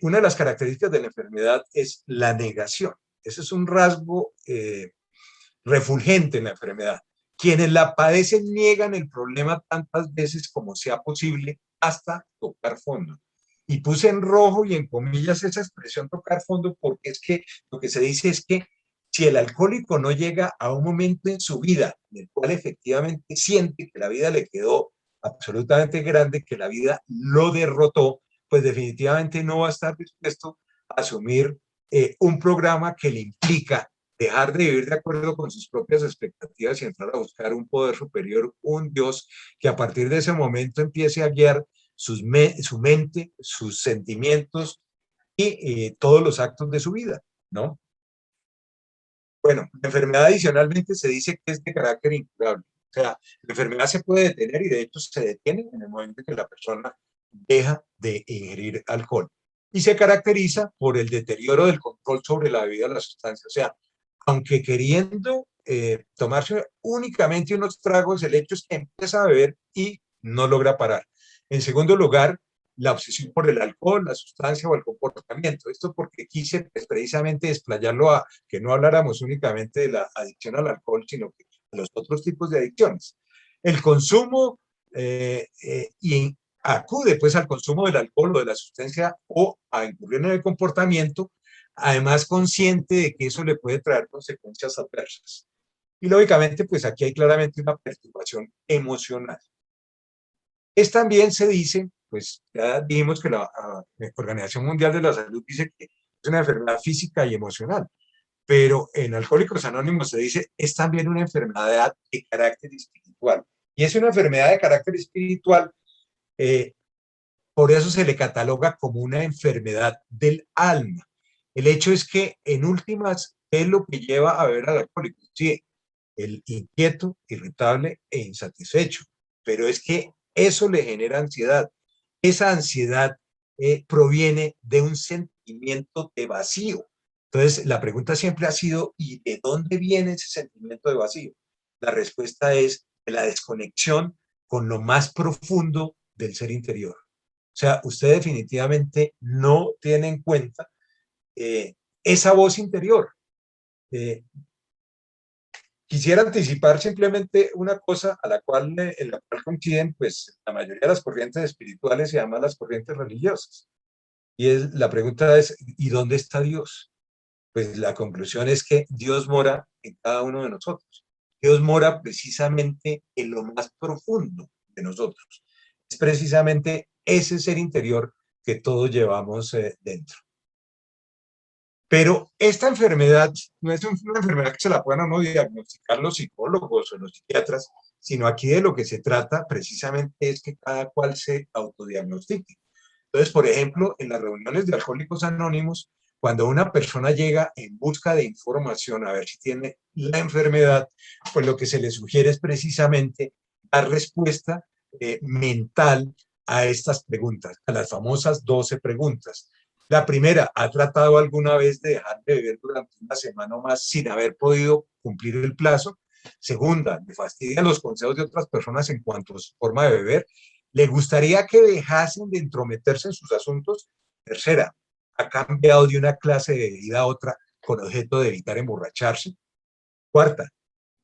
una de las características de la enfermedad es la negación. Ese es un rasgo refulgente en la enfermedad. Quienes la padecen niegan el problema tantas veces como sea posible hasta tocar fondo. Y puse en rojo y en comillas esa expresión tocar fondo porque es que lo que se dice es que si el alcohólico no llega a un momento en su vida en el cual efectivamente siente que la vida le quedó absolutamente grande, que la vida lo derrotó, pues definitivamente no va a estar dispuesto a asumir un programa que le implica dejar de vivir de acuerdo con sus propias expectativas y entrar a buscar un poder superior, un Dios, que a partir de ese momento empiece a guiar su mente, sus sentimientos y todos los actos de su vida, ¿no? Bueno, la enfermedad adicionalmente se dice que es de carácter incurable. O sea, la enfermedad se puede detener y de hecho se detiene en el momento en que la persona deja de ingerir alcohol. Y se caracteriza por el deterioro del control sobre la bebida o la sustancia. O sea, aunque queriendo tomarse únicamente unos tragos, el hecho es que empieza a beber y no logra parar. En segundo lugar, la obsesión por el alcohol, la sustancia o el comportamiento. Esto porque quise pues, precisamente desplayarlo a que no habláramos únicamente de la adicción al alcohol, sino que de los otros tipos de adicciones. El consumo y acude pues al consumo del alcohol o de la sustancia o a incurrir en el comportamiento, además consciente de que eso le puede traer consecuencias adversas. Y lógicamente, pues aquí hay claramente una perturbación emocional. Es también se dice, pues ya dijimos que la Organización Mundial de la Salud dice que es una enfermedad física y emocional, pero en Alcohólicos Anónimos se dice es también una enfermedad de carácter espiritual. Y es una enfermedad de carácter espiritual, eh, por eso se le cataloga como una enfermedad del alma. El hecho es que en últimas es lo que lleva a beber al alcohólico. Sí, el inquieto, irritable e insatisfecho. Pero es que eso le genera ansiedad. Esa ansiedad proviene de un sentimiento de vacío. Entonces, la pregunta siempre ha sido, ¿y de dónde viene ese sentimiento de vacío? La respuesta es de la desconexión con lo más profundo del ser interior. O sea, usted definitivamente no tiene en cuenta esa voz interior. Eh, Quisiera anticipar simplemente una cosa a la cual, en la cual coinciden pues, la mayoría de las corrientes espirituales y además las corrientes religiosas. Y es, la pregunta es, ¿y dónde está Dios? Pues la conclusión es que Dios mora en cada uno de nosotros. Dios mora precisamente en lo más profundo de nosotros. Es precisamente ese ser interior que todos llevamos dentro. Pero esta enfermedad no es una enfermedad que se la puedan no diagnosticar los psicólogos o los psiquiatras, sino aquí de lo que se trata precisamente es que cada cual se autodiagnostique. Entonces, por ejemplo, en las reuniones de Alcohólicos Anónimos, cuando una persona llega en busca de información a ver si tiene la enfermedad, pues lo que se le sugiere es precisamente dar respuesta mental a estas preguntas, a las famosas 12 preguntas. La primera, ¿ha tratado alguna vez de dejar de beber durante una semana o más sin haber podido cumplir el plazo? Segunda, ¿le fastidian los consejos de otras personas en cuanto a su forma de beber? ¿Le gustaría que dejasen de entrometerse en sus asuntos? Tercera, ¿ha cambiado de una clase de bebida a otra con objeto de evitar emborracharse? Cuarta,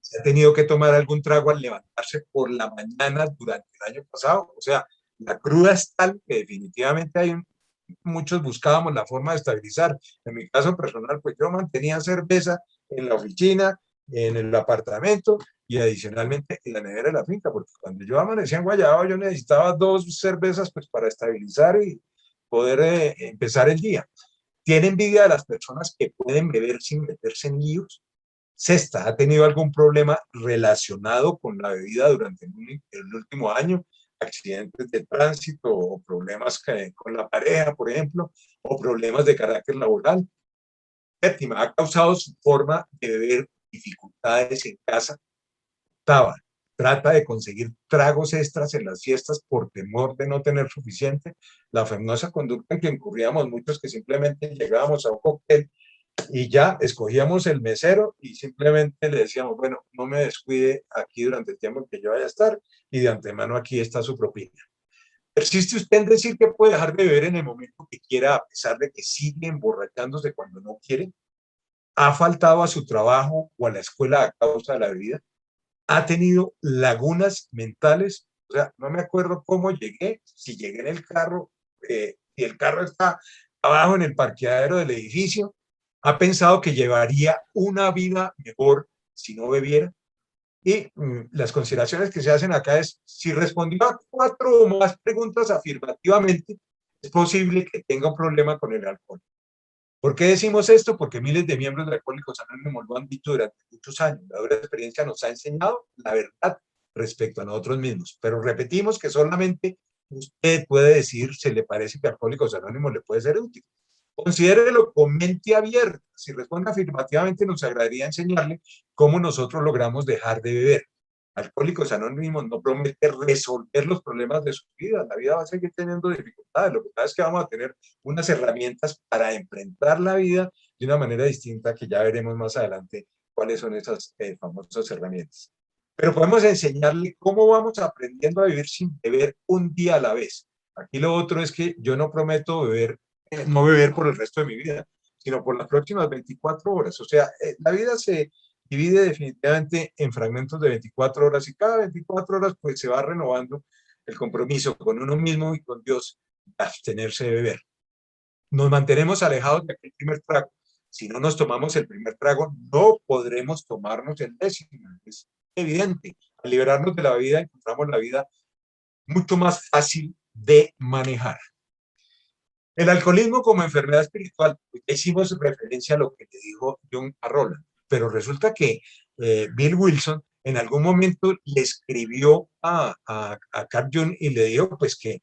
¿se ha tenido que tomar algún trago al levantarse por la mañana durante el año pasado? O sea, la cruda es tal que definitivamente muchos buscábamos la forma de estabilizar. En mi caso personal, pues yo mantenía cerveza en la oficina, en el apartamento y adicionalmente en la nevera de la finca, porque cuando yo amanecía en Guayabo yo necesitaba 2 cervezas pues para estabilizar y poder empezar el día. ¿Tiene envidia de las personas que pueden beber sin meterse en líos? Sexta, ¿ha tenido algún problema relacionado con la bebida durante el último año? Accidentes de tránsito o problemas con la pareja, por ejemplo, o problemas de carácter laboral. Séptima, ¿ha causado su forma de beber dificultades en casa? Octava, trata de conseguir tragos extras en las fiestas por temor de no tener suficiente, la famosa conducta en que incurríamos muchos que simplemente llegábamos a un cóctel y ya escogíamos el mesero y simplemente le decíamos, bueno, no me descuide aquí durante el tiempo que yo vaya a estar y de antemano aquí está su propina. ¿Persiste usted en decir que puede dejar de beber en el momento que quiera a pesar de que sigue emborrachándose cuando no quiere? ¿Ha faltado a su trabajo o a la escuela a causa de la bebida? ¿Ha tenido lagunas mentales? O sea, no me acuerdo cómo llegué, si llegué en el carro, y el carro está abajo en el parqueadero del edificio. ¿Ha pensado que llevaría una vida mejor si no bebiera? Y las consideraciones que se hacen acá es, si respondió a 4 o más preguntas afirmativamente, es posible que tenga un problema con el alcohol. ¿Por qué decimos esto? Porque miles de miembros de Alcohólicos Anónimos lo han dicho durante muchos años. La dura experiencia nos ha enseñado la verdad respecto a nosotros mismos. Pero repetimos que solamente usted puede decir si le parece que Alcohólicos Anónimos le puede ser útil. Considérelo con mente abierta. Si responde afirmativamente, nos agradaría enseñarle cómo nosotros logramos dejar de beber. Alcohólicos Anónimos no promete resolver los problemas de su vida. La vida va a seguir teniendo dificultades. Lo que pasa es que vamos a tener unas herramientas para enfrentar la vida de una manera distinta que ya veremos más adelante cuáles son esas famosas herramientas. Pero podemos enseñarle cómo vamos aprendiendo a vivir sin beber un día a la vez. Aquí lo otro es que yo no prometo beber, no beber por el resto de mi vida, sino por las próximas 24 horas. O sea, la vida se divide definitivamente en fragmentos de 24 horas y cada 24 horas pues se va renovando el compromiso con uno mismo y con Dios de abstenerse de beber. Nos mantenemos alejados de aquel primer trago. Si no nos tomamos el primer trago, no podremos tomarnos el décimo. Es evidente. Al liberarnos de la bebida, encontramos la vida mucho más fácil de manejar. El alcoholismo como enfermedad espiritual, hicimos referencia a lo que le dijo John a Roland, pero resulta que Bill Wilson en algún momento le escribió a Carl Jung y le dijo pues que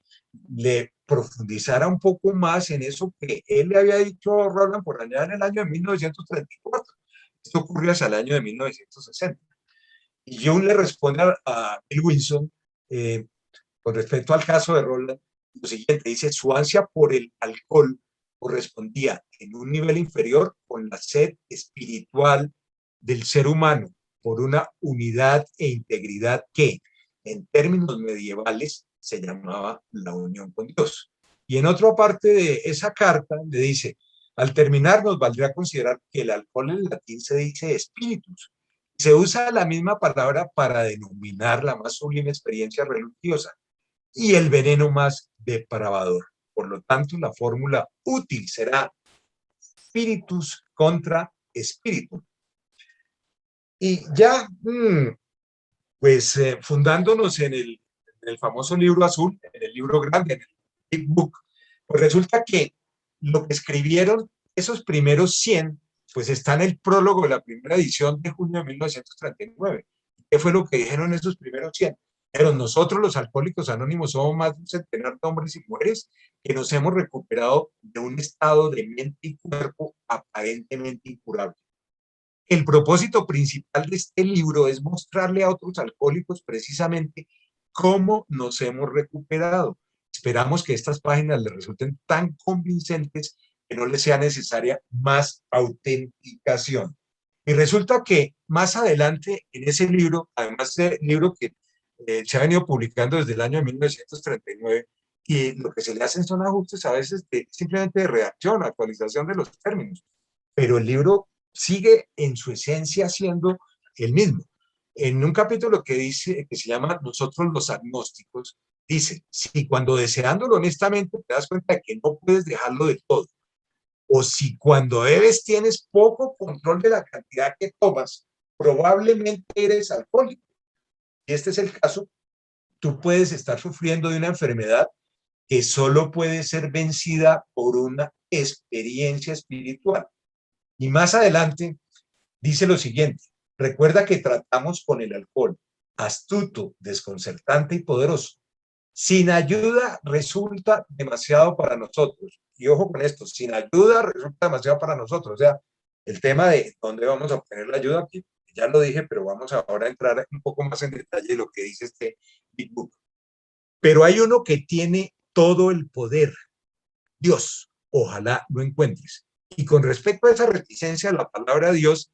le profundizara un poco más en eso que él le había dicho a Roland por allá en el año de 1934. Esto ocurrió hacia el año de 1960. Y Jung le responde a Bill Wilson eh, con respecto al caso de Roland, lo siguiente, dice, su ansia por el alcohol correspondía en un nivel inferior con la sed espiritual del ser humano por una unidad e integridad que, en términos medievales, se llamaba la unión con Dios. Y en otra parte de esa carta le dice, al terminar nos valdría considerar que el alcohol en latín se dice espíritus. Se usa la misma palabra para denominar la más sublime experiencia religiosa y el veneno más depravador. Por lo tanto, la fórmula útil será spiritus contra espíritu. Y ya, pues fundándonos en el famoso libro azul, en el libro grande, en el Big Book, pues resulta que lo que escribieron esos primeros 100, pues está en el prólogo de la primera edición de junio de 1939. ¿Qué fue lo que dijeron esos primeros 100? Pero nosotros los alcohólicos anónimos somos más de un centenar de hombres y mujeres que nos hemos recuperado de un estado de mente y cuerpo aparentemente incurable. El propósito principal de este libro es mostrarle a otros alcohólicos precisamente cómo nos hemos recuperado. Esperamos que estas páginas les resulten tan convincentes que no les sea necesaria más autenticación. Y resulta que más adelante en ese libro, además del libro que se ha venido publicando desde el año de 1939, y lo que se le hacen son ajustes a veces simplemente de redacción, actualización de los términos, pero el libro sigue en su esencia siendo el mismo. En un capítulo que dice, que se llama Nosotros los agnósticos, dice, si cuando deseándolo honestamente te das cuenta de que no puedes dejarlo de todo, o si cuando bebes tienes poco control de la cantidad que tomas, probablemente eres alcohólico. Y este es el caso, tú puedes estar sufriendo de una enfermedad que solo puede ser vencida por una experiencia espiritual. Y más adelante dice lo siguiente, recuerda que tratamos con el alcohol, astuto, desconcertante y poderoso. Sin ayuda resulta demasiado para nosotros. Y ojo con esto, sin ayuda resulta demasiado para nosotros. O sea, el tema de dónde vamos a obtener la ayuda aquí Ya lo dije, pero vamos ahora a entrar un poco más en detalle de lo que dice este Big Book. Pero hay uno que tiene todo el poder, Dios. Ojalá lo encuentres. Y con respecto a esa reticencia a la palabra Dios,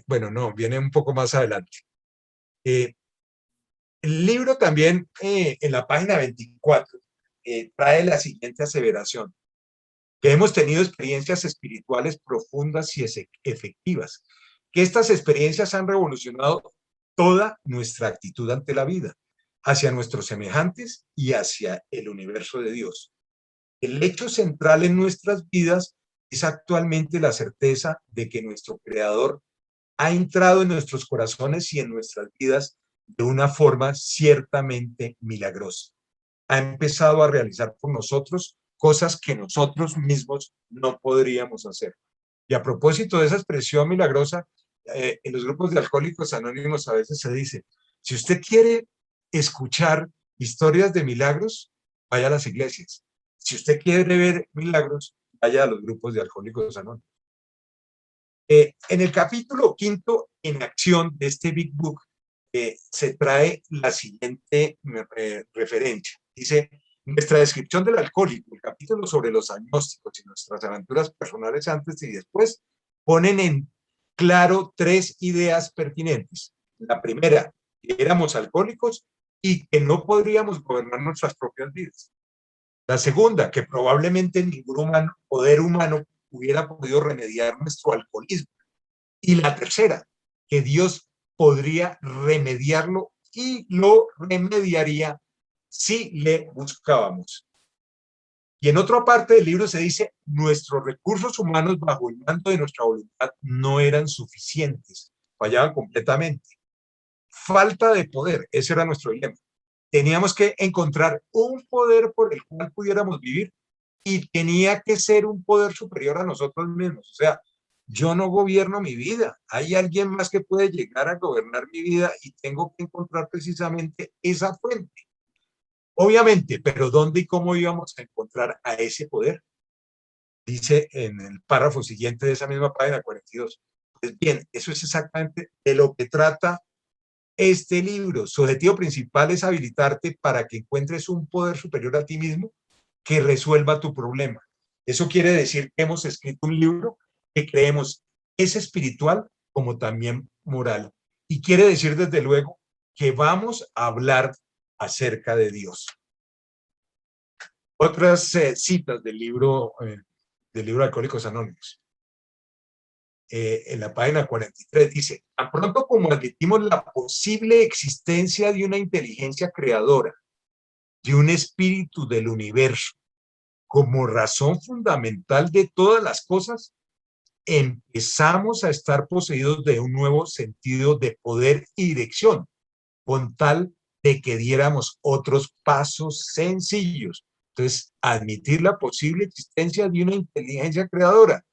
bueno, no, viene un poco más adelante. Eh, el libro también, en la página 24, trae la siguiente aseveración: que hemos tenido experiencias espirituales profundas y efectivas, que estas experiencias han revolucionado toda nuestra actitud ante la vida, hacia nuestros semejantes y hacia el universo de Dios. El hecho central en nuestras vidas es actualmente la certeza de que nuestro Creador ha entrado en nuestros corazones y en nuestras vidas de una forma ciertamente milagrosa. Ha empezado a realizar por nosotros cosas que nosotros mismos no podríamos hacer. Y a propósito de esa expresión milagrosa, en los grupos de alcohólicos anónimos a veces se dice: si usted quiere escuchar historias de milagros, vaya a las iglesias. Si usted quiere ver milagros, vaya a los grupos de alcohólicos anónimos. En el capítulo 5, en acción de este Big Book, se trae la siguiente referencia. Dice: nuestra descripción del alcohólico, el capítulo sobre los agnósticos y nuestras aventuras personales antes y después, ponen en claro 3 ideas pertinentes. La primera, que éramos alcohólicos y que no podríamos gobernar nuestras propias vidas. La segunda, que probablemente ningún poder humano hubiera podido remediar nuestro alcoholismo. Y la tercera, que Dios podría remediarlo y lo remediaría si le buscábamos. Y en otra parte del libro se dice: nuestros recursos humanos bajo el mando de nuestra voluntad no eran suficientes, fallaban completamente. Falta de poder, ese era nuestro dilema. Teníamos que encontrar un poder por el cual pudiéramos vivir, y tenía que ser un poder superior a nosotros mismos. O sea, yo no gobierno mi vida, hay alguien más que puede llegar a gobernar mi vida y tengo que encontrar precisamente esa fuente. Obviamente, pero ¿dónde y cómo íbamos a encontrar a ese poder? Dice en el párrafo siguiente de esa misma página 42. Pues bien, eso es exactamente de lo que trata este libro. Su objetivo principal es habilitarte para que encuentres un poder superior a ti mismo que resuelva tu problema. Eso quiere decir que hemos escrito un libro que creemos es espiritual como también moral. Y quiere decir, desde luego, que vamos a hablar acerca de Dios. Otras citas del libro Alcohólicos Anónimos. En la página 43 dice: tan pronto como admitimos la posible existencia de una inteligencia creadora, de un espíritu del universo, como razón fundamental de todas las cosas, empezamos a estar poseídos de un nuevo sentido de poder y dirección, con tal de que diéramos otros pasos sencillos. Entonces, admitir la posible existencia de una inteligencia creadora,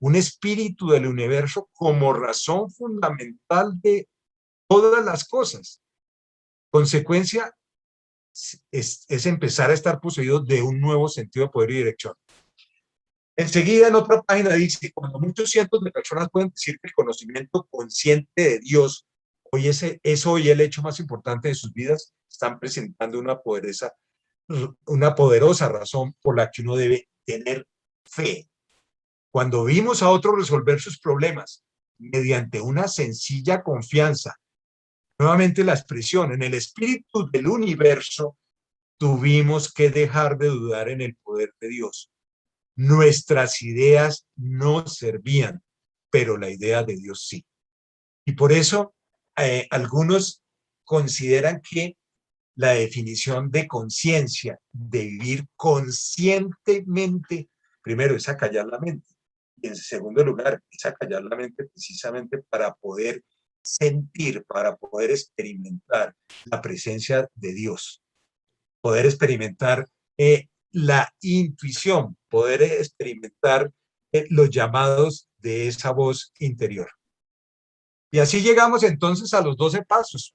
un espíritu del universo como razón fundamental de todas las cosas. Consecuencia es empezar a estar poseídos de un nuevo sentido de poder y dirección. Enseguida, en otra página dice: cuando muchos cientos de personas pueden decir que el conocimiento consciente de Dios es hoy el hecho más importante de sus vidas, están presentando una poderosa razón por la que uno debe tener fe. Cuando vimos a otros resolver sus problemas mediante una sencilla confianza, nuevamente la expresión, en el espíritu del universo, tuvimos que dejar de dudar en el poder de Dios. Nuestras ideas no servían, pero la idea de Dios sí. Y por eso algunos consideran que la definición de conciencia, de vivir conscientemente, primero es acallar la mente, y en segundo lugar es acallar la mente precisamente para poder sentir, para poder experimentar la presencia de Dios, poder experimentar la intuición, poder experimentar los llamados de esa voz interior. Y así llegamos entonces a los 12 pasos.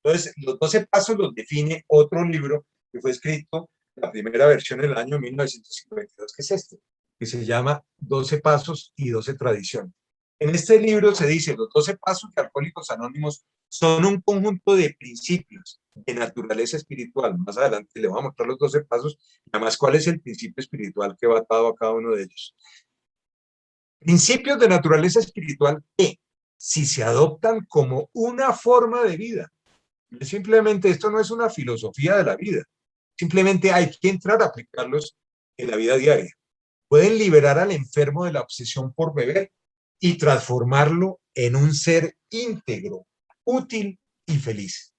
Entonces, los 12 pasos los define otro libro que fue escrito, la primera versión en el año 1952, que es este, que se llama 12 pasos y 12 tradiciones. En este libro se dice, los 12 pasos de Alcohólicos Anónimos son un conjunto de principios de naturaleza espiritual. Más adelante le voy a mostrar los 12 pasos, y además cuál es el principio espiritual que va atado a cada uno de ellos. Principios de naturaleza espiritual que, si se adoptan como una forma de vida, simplemente esto no es una filosofía de la vida, simplemente hay que entrar a aplicarlos en la vida diaria. Pueden liberar al enfermo de la obsesión por beber y transformarlo en un ser íntegro, útil y feliz.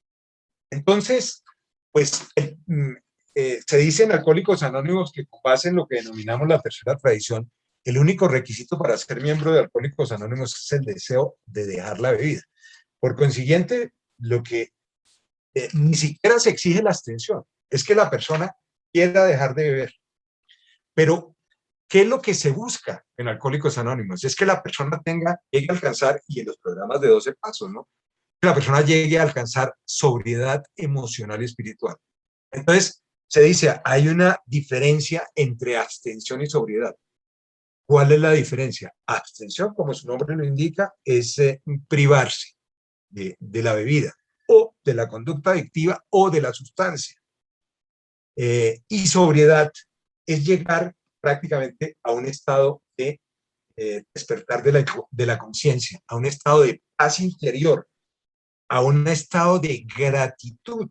Entonces, pues se dice en Alcohólicos Anónimos que con base en lo que denominamos la tercera tradición, el único requisito para ser miembro de Alcohólicos Anónimos es el deseo de dejar la bebida. Por consiguiente, lo que ni siquiera se exige la abstención, es que la persona quiera dejar de beber. Pero, ¿qué es lo que se busca en Alcohólicos Anónimos? Es que la persona llegue a alcanzar, y en los programas de 12 pasos, ¿no? Que la persona llegue a alcanzar sobriedad emocional y espiritual. Entonces, se dice, hay una diferencia entre abstención y sobriedad. ¿Cuál es la diferencia? Abstención, como su nombre lo indica, es privarse de la bebida o de la conducta adictiva o de la sustancia. Y sobriedad es llegar prácticamente a un estado de despertar de la conciencia, a un estado de paz interior, a un estado de gratitud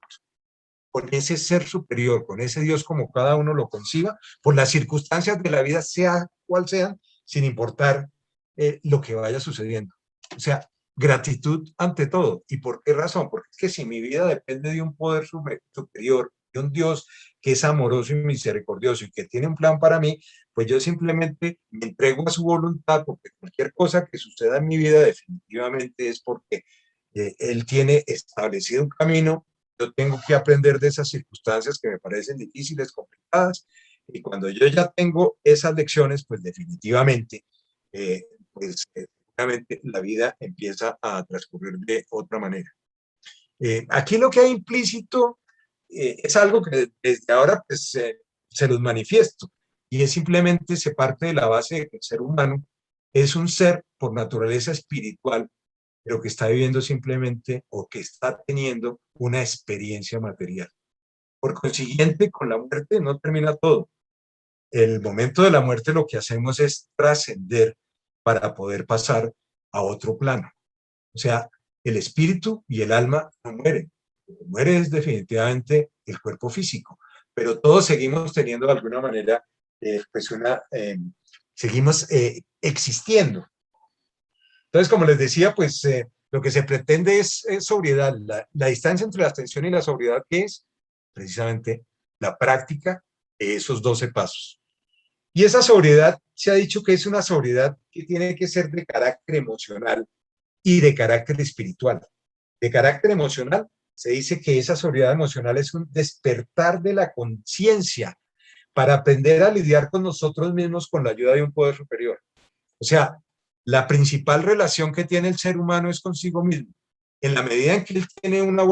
con ese ser superior, con ese Dios como cada uno lo conciba, por las circunstancias de la vida, sea cual sean, sin importar lo que vaya sucediendo. O sea, gratitud ante todo. ¿Y por qué razón? Porque es que si mi vida depende de un poder superior, de un Dios que es amoroso y misericordioso y que tiene un plan para mí, pues yo simplemente me entrego a su voluntad, porque cualquier cosa que suceda en mi vida definitivamente es porque Él tiene establecido un camino. Yo tengo que aprender de esas circunstancias que me parecen difíciles, complicadas, y cuando yo ya tengo esas lecciones, pues definitivamente, pues realmente la vida empieza a transcurrir de otra manera. Aquí lo que hay implícito es algo que desde ahora pues, se los manifiesto, y es simplemente se parte de la base de que el ser humano es un ser por naturaleza espiritual, pero que está viviendo simplemente o que está teniendo una experiencia material. Por consiguiente, con la muerte no termina todo. El momento de la muerte lo que hacemos es trascender para poder pasar a otro plano. O sea, el espíritu y el alma no mueren. Lo que muere es definitivamente el cuerpo físico, pero todos seguimos teniendo de alguna manera, pues seguimos existiendo. Entonces, como les decía, pues lo que se pretende es sobriedad. La distancia entre la abstención y la sobriedad, ¿qué es? Precisamente la práctica de esos 12 pasos. Y esa sobriedad se ha dicho que es una sobriedad que tiene que ser de carácter emocional y de carácter espiritual. De carácter emocional, se dice que esa sobriedad emocional es un despertar de la conciencia para aprender a lidiar con nosotros mismos con la ayuda de un poder superior. O sea, la principal relación que tiene el ser humano es consigo mismo. En la medida en que él tiene una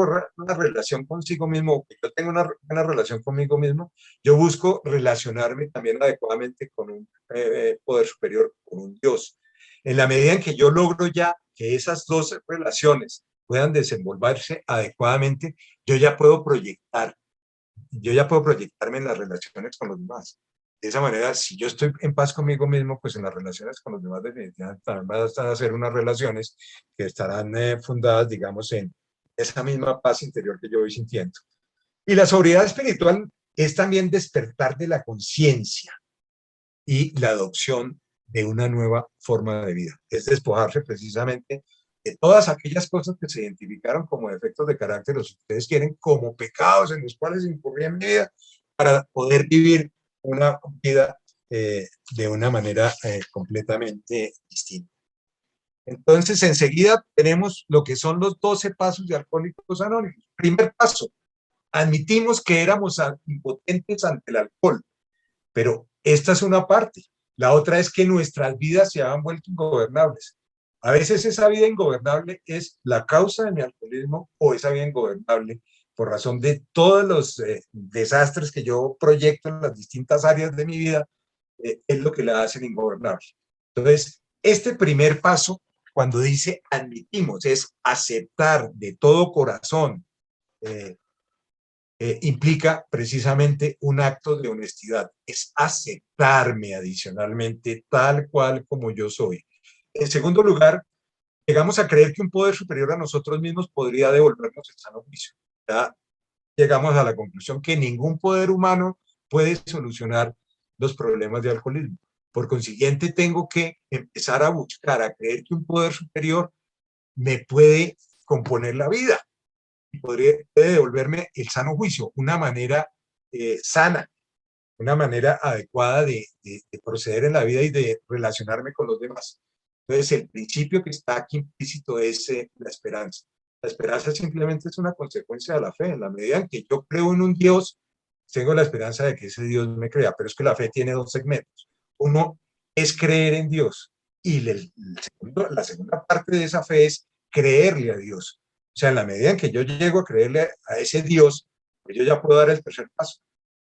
relación consigo mismo, o que yo tengo una relación conmigo mismo, yo busco relacionarme también adecuadamente con un poder superior, con un Dios. En la medida en que yo logro ya que esas dos relaciones puedan desenvolverse adecuadamente, yo ya puedo proyectarme en las relaciones con los demás. De esa manera, si yo estoy en paz conmigo mismo, pues en las relaciones con los demás definitivamente también van a ser unas relaciones que estarán fundadas, digamos, en esa misma paz interior que yo voy sintiendo. Y la sobriedad espiritual es también despertar de la conciencia y la adopción de una nueva forma de vida. Es despojarse precisamente de todas aquellas cosas que se identificaron como defectos de carácter, o si ustedes quieren, como pecados en los cuales incurría en mi vida, para poder vivir una vida de una manera completamente distinta. Entonces, enseguida tenemos lo que son los 12 pasos de Alcohólicos Anónimos. Primer paso, admitimos que éramos impotentes ante el alcohol, pero esta es una parte. La otra es que nuestras vidas se han vuelto ingobernables. A veces esa vida ingobernable es la causa de mi alcoholismo, o esa vida ingobernable por razón de todos los desastres que yo proyecto en las distintas áreas de mi vida, es lo que la hacen ingobernable. Entonces, Este primer paso, cuando dice admitimos, es aceptar de todo corazón, eh, implica precisamente un acto de honestidad, es aceptarme adicionalmente tal cual como yo soy. En segundo lugar, llegamos a creer que un poder superior a nosotros mismos podría devolvernos el sano juicio. Ya llegamos a la conclusión que ningún poder humano puede solucionar los problemas de alcoholismo. Por consiguiente, tengo que empezar a buscar, a creer que un poder superior me puede componer la vida y puede devolverme el sano juicio, una manera sana, una manera adecuada de proceder en la vida y de relacionarme con los demás. Entonces, el principio que está aquí implícito es la esperanza. La esperanza simplemente es una consecuencia de la fe. En la medida en que yo creo en un Dios, tengo la esperanza de que ese Dios me crea, pero es que la fe tiene dos segmentos. Uno es creer en Dios y la segunda parte de esa fe es creerle a Dios. O sea, en la medida en que yo llego a creerle a ese Dios, pues yo ya puedo dar el tercer paso,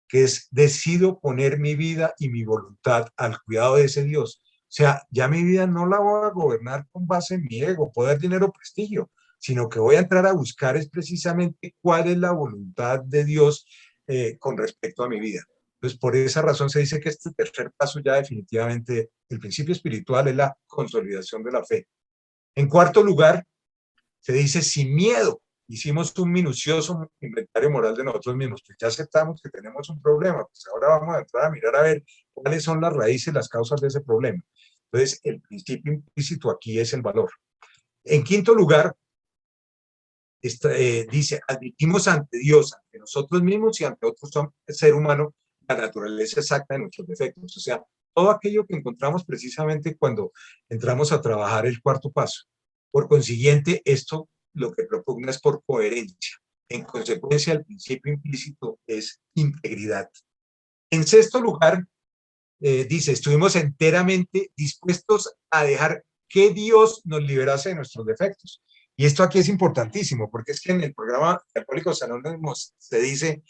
que es decido poner mi vida y mi voluntad al cuidado de ese Dios. O sea, ya mi vida no la voy a gobernar con base en mi ego, poder, dinero, prestigio, sino que voy a entrar a buscar es precisamente cuál es la voluntad de Dios con respecto a mi vida. Entonces, por esa razón se dice que este tercer paso ya definitivamente, el principio espiritual es la consolidación de la fe. En cuarto lugar, se dice sin miedo. Hicimos un minucioso inventario moral de nosotros mismos, pues ya aceptamos que tenemos un problema, pues ahora vamos a entrar a mirar a ver cuáles son las raíces, las causas de ese problema. Entonces, el principio implícito aquí es el valor. En quinto lugar, dice, admitimos ante Dios, ante nosotros mismos y ante otro ser humano, la naturaleza exacta de nuestros defectos. O sea, todo aquello que encontramos precisamente cuando entramos a trabajar el cuarto paso. Por consiguiente, esto lo que propugna es por coherencia. En consecuencia, el principio implícito es integridad. En sexto lugar, dice, estuvimos enteramente dispuestos a dejar que Dios nos liberase de nuestros defectos. Y esto aquí es importantísimo, porque es que en el programa de Alcohólicos Anónimos se dice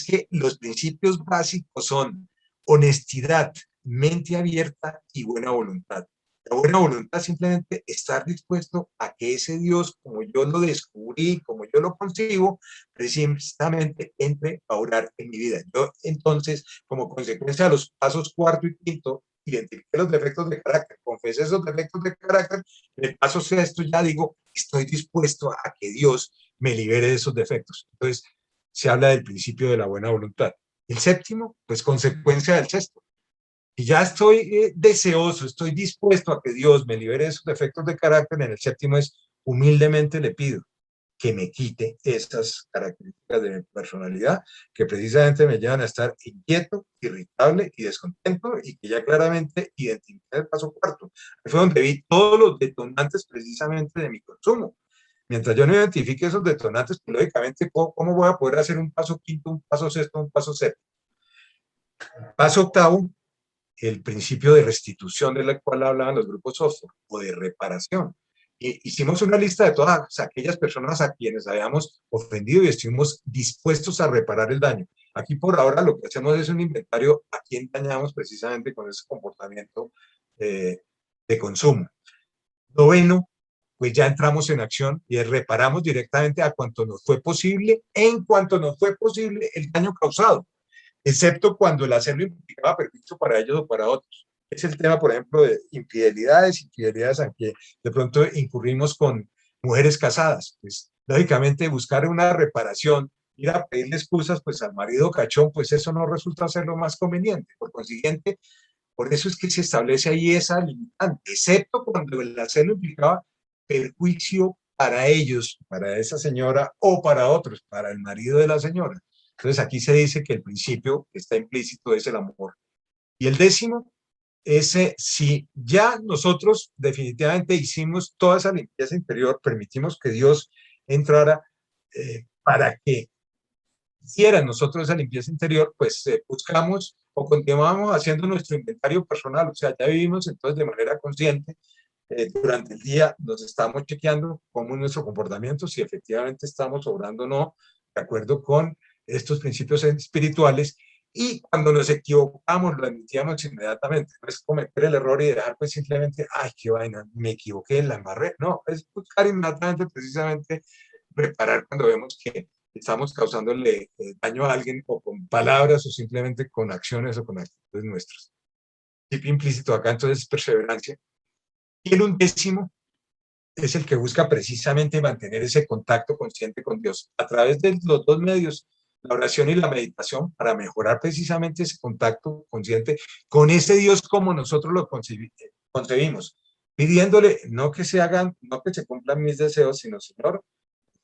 que los principios básicos son honestidad, mente abierta y buena voluntad. La buena voluntad es simplemente estar dispuesto a que ese Dios, como yo lo descubrí, como yo lo concibo, precisamente entre a orar en mi vida. Yo entonces, como consecuencia de los pasos cuarto y quinto, identifiqué los defectos de carácter, confesé esos defectos de carácter, en el paso sexto ya digo, estoy dispuesto a que Dios me libere de esos defectos. Entonces, se habla del principio de la buena voluntad. El séptimo, pues consecuencia del sexto. Y ya estoy deseoso, estoy dispuesto a que Dios me libere de esos defectos de carácter. En el séptimo es, humildemente le pido que me quite esas características de mi personalidad que precisamente me llevan a estar inquieto, irritable y descontento y que ya claramente identifiqué el paso cuarto. Ahí fue donde vi todos los detonantes precisamente de mi consumo. Mientras yo no identifique esos detonantes, pues, lógicamente, ¿cómo voy a poder hacer un paso quinto, un paso sexto, un paso séptimo? Paso octavo, el principio de restitución del cual hablaban los grupos software o de reparación. Hicimos una lista de todas aquellas personas a quienes habíamos ofendido y estuvimos dispuestos a reparar el daño. Aquí por ahora lo que hacemos es un inventario a quién dañamos precisamente con ese comportamiento de consumo. Noveno, pues ya entramos en acción y reparamos directamente a cuanto nos fue posible, en cuanto nos fue posible el daño causado, excepto cuando el hacerlo implicaba perjuicio para ellos o para otros. Es el tema, por ejemplo, de infidelidades en que de pronto incurrimos con mujeres casadas. Pues, lógicamente, buscar una reparación, ir a pedirle excusas pues, al marido cachón, pues eso no resulta ser lo más conveniente. Por consiguiente, por eso es que se establece ahí esa limitante, excepto cuando el hacerlo implicaba perjuicio para ellos, para esa señora o para otros, para el marido de la señora. Entonces aquí se dice que el principio que está implícito es el amor. Y el décimo es si ya nosotros definitivamente hicimos toda esa limpieza interior, permitimos que Dios entrara para que hiciera nosotros esa limpieza interior, pues buscamos o continuamos haciendo nuestro inventario personal, o sea, ya vivimos entonces de manera consciente, durante el día nos estamos chequeando cómo es nuestro comportamiento, si efectivamente estamos obrando o no, de acuerdo con estos principios espirituales, Y cuando nos equivocamos, lo admitíamos inmediatamente. No es cometer el error y dejar pues simplemente, ay, qué vaina, me equivoqué, la embarré. No, es buscar inmediatamente precisamente reparar cuando vemos que estamos causándole daño a alguien o con palabras o simplemente con acciones o con actitudes nuestras. Tip implícito acá entonces es perseverancia. Y el undécimo es el que busca precisamente mantener ese contacto consciente con Dios a través de los dos medios, la oración y la meditación, para mejorar precisamente ese contacto consciente con ese Dios como nosotros lo concebimos, pidiéndole no que se hagan, no que se cumplan mis deseos, sino Señor,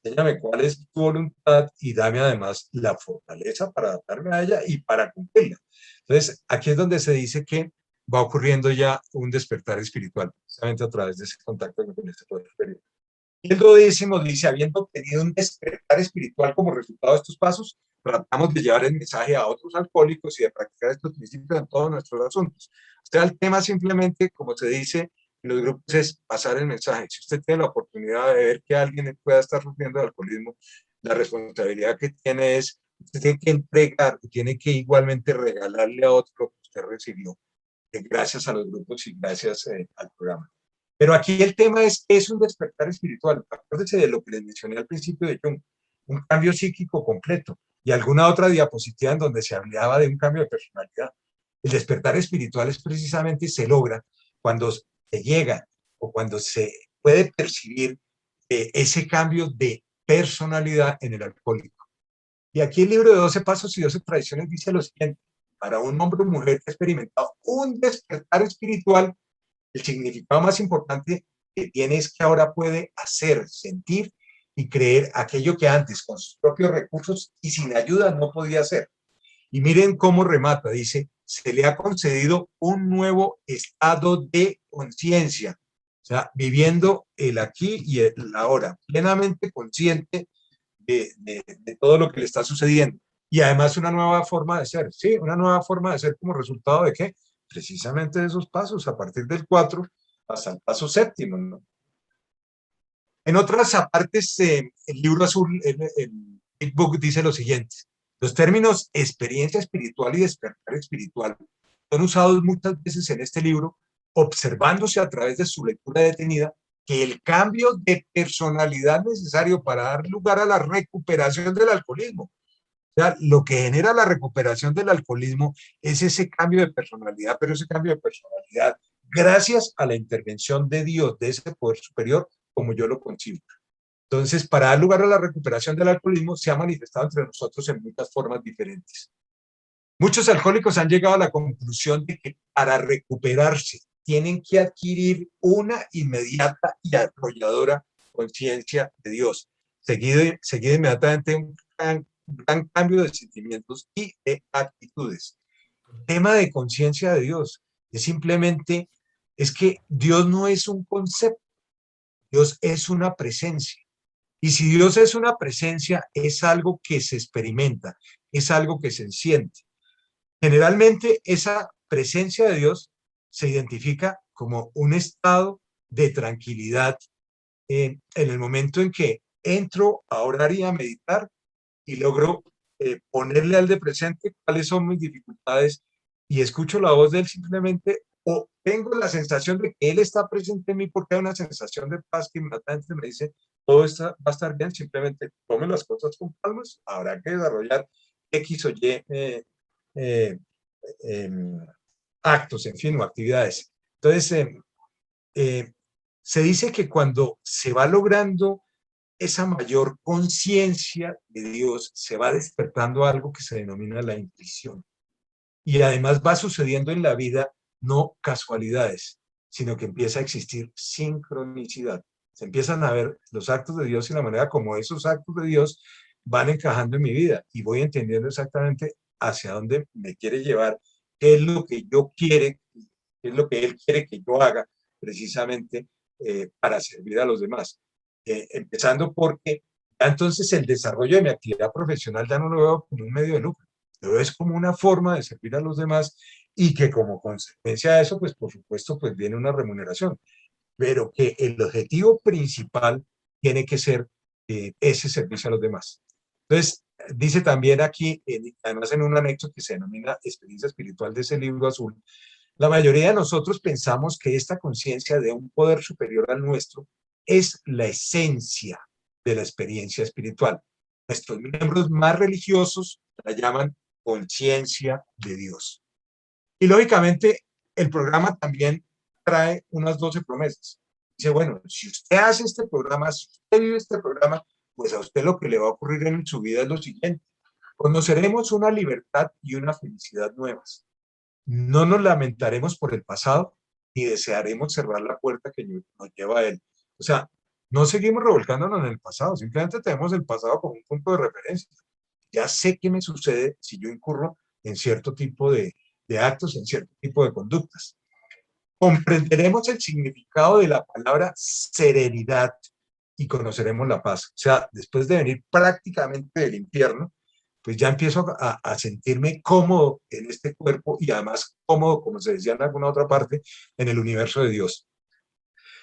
enséñame cuál es tu voluntad y dame además la fortaleza para adaptarme a ella y para cumplirla. Entonces, aquí es donde se dice que va ocurriendo ya un despertar espiritual, precisamente a través de ese contacto con este poder superior. Y el 12º dice, habiendo obtenido un despertar espiritual como resultado de estos pasos, tratamos de llevar el mensaje a otros alcohólicos y de practicar estos principios en todos nuestros asuntos. O sea, el tema simplemente, como se dice en los grupos, es pasar el mensaje. Si usted tiene la oportunidad de ver que alguien pueda estar sufriendo de alcoholismo, la responsabilidad que tiene es, usted tiene que entregar, tiene que igualmente regalarle a otro lo que usted recibió, gracias a los grupos y gracias al programa. Pero aquí el tema es un despertar espiritual. Acuérdense de lo que les mencioné al principio de Jung, un cambio psíquico completo y alguna otra diapositiva en donde se hablaba de un cambio de personalidad. El despertar espiritual es precisamente se logra cuando se llega o cuando se puede percibir ese cambio de personalidad en el alcohólico. Y aquí el libro de 12 pasos y 12 tradiciones dice lo siguiente: para un hombre o mujer que ha experimentado un despertar espiritual, el significado más importante que tiene es que ahora puede hacer, sentir y creer aquello que antes con sus propios recursos y sin ayuda no podía hacer. Y miren cómo remata, dice, se le ha concedido un nuevo estado de conciencia, o sea, viviendo el aquí y el ahora, plenamente consciente de todo lo que le está sucediendo. Y además una nueva forma de ser, ¿sí? Una nueva forma de ser como resultado de qué? Precisamente de esos pasos, a partir del 4 hasta el paso séptimo, ¿no? En otras partes, el libro azul, el Big Book dice lo siguiente: los términos experiencia espiritual y despertar espiritual son usados muchas veces en este libro, observándose a través de su lectura detenida que el cambio de personalidad necesario para dar lugar a la recuperación del alcoholismo. O sea, lo que genera la recuperación del alcoholismo es ese cambio de personalidad, pero ese cambio de personalidad gracias a la intervención de Dios, de ese poder superior, como yo lo concibo. Entonces, para dar lugar a la recuperación del alcoholismo, se ha manifestado entre nosotros en muchas formas diferentes. Muchos alcohólicos han llegado a la conclusión de que para recuperarse tienen que adquirir una inmediata y arrolladora conciencia de Dios, seguido inmediatamente un gran cambio de sentimientos y de actitudes. El tema de conciencia de Dios es simplemente, es que Dios no es un concepto, Dios es una presencia. Y si Dios es una presencia, es algo que se experimenta, es algo que se siente. Generalmente esa presencia de Dios se identifica como un estado de tranquilidad en el momento en que entro a orar y a meditar y logro ponerle al de presente cuáles son mis dificultades y escucho la voz de él simplemente, o tengo la sensación de que él está presente en mí porque hay una sensación de paz que inmediatamente me dice todo va a estar bien, simplemente tome las cosas con calmas, habrá que desarrollar X o Y eh, eh, actos, en fin, o actividades. Entonces, eh, se dice que cuando se va logrando esa mayor conciencia de Dios, se va despertando algo que se denomina la intuición. Y además va sucediendo en la vida no casualidades, sino que empieza a existir sincronicidad. Se empiezan a ver los actos de Dios y la manera como esos actos de Dios van encajando en mi vida y voy entendiendo exactamente hacia dónde me quiere llevar, qué es lo que yo quiere, qué es lo que Él quiere que yo haga precisamente para servir a los demás. Empezando porque ya entonces el desarrollo de mi actividad profesional ya no lo veo como un medio de lucro, pero es como una forma de servir a los demás y que como consecuencia de eso, pues por supuesto, pues viene una remuneración, pero que el objetivo principal tiene que ser ese servicio a los demás. Entonces, Dice también aquí, además en un anexo que se denomina experiencia espiritual de ese libro azul, la mayoría de nosotros pensamos que esta conciencia de un poder superior al nuestro es la esencia de la experiencia espiritual. Nuestros miembros más religiosos la llaman conciencia de Dios. Y lógicamente el programa también trae unas 12 promesas. Dice, bueno, si usted hace este programa, si usted vive este programa, pues a usted lo que le va a ocurrir en su vida es lo siguiente. Conoceremos una libertad y una felicidad nuevas. No nos lamentaremos por el pasado ni desearemos cerrar la puerta que nos lleva a él. O sea, no seguimos revolcándonos en el pasado, simplemente tenemos el pasado como un punto de referencia. Ya sé qué me sucede si yo incurro en cierto tipo de actos, en cierto tipo de conductas. Comprenderemos el significado de la palabra serenidad y conoceremos la paz. O sea, después de venir prácticamente del infierno, pues ya empiezo a sentirme cómodo en este cuerpo y además cómodo, como se decía en alguna otra parte, en el universo de Dios.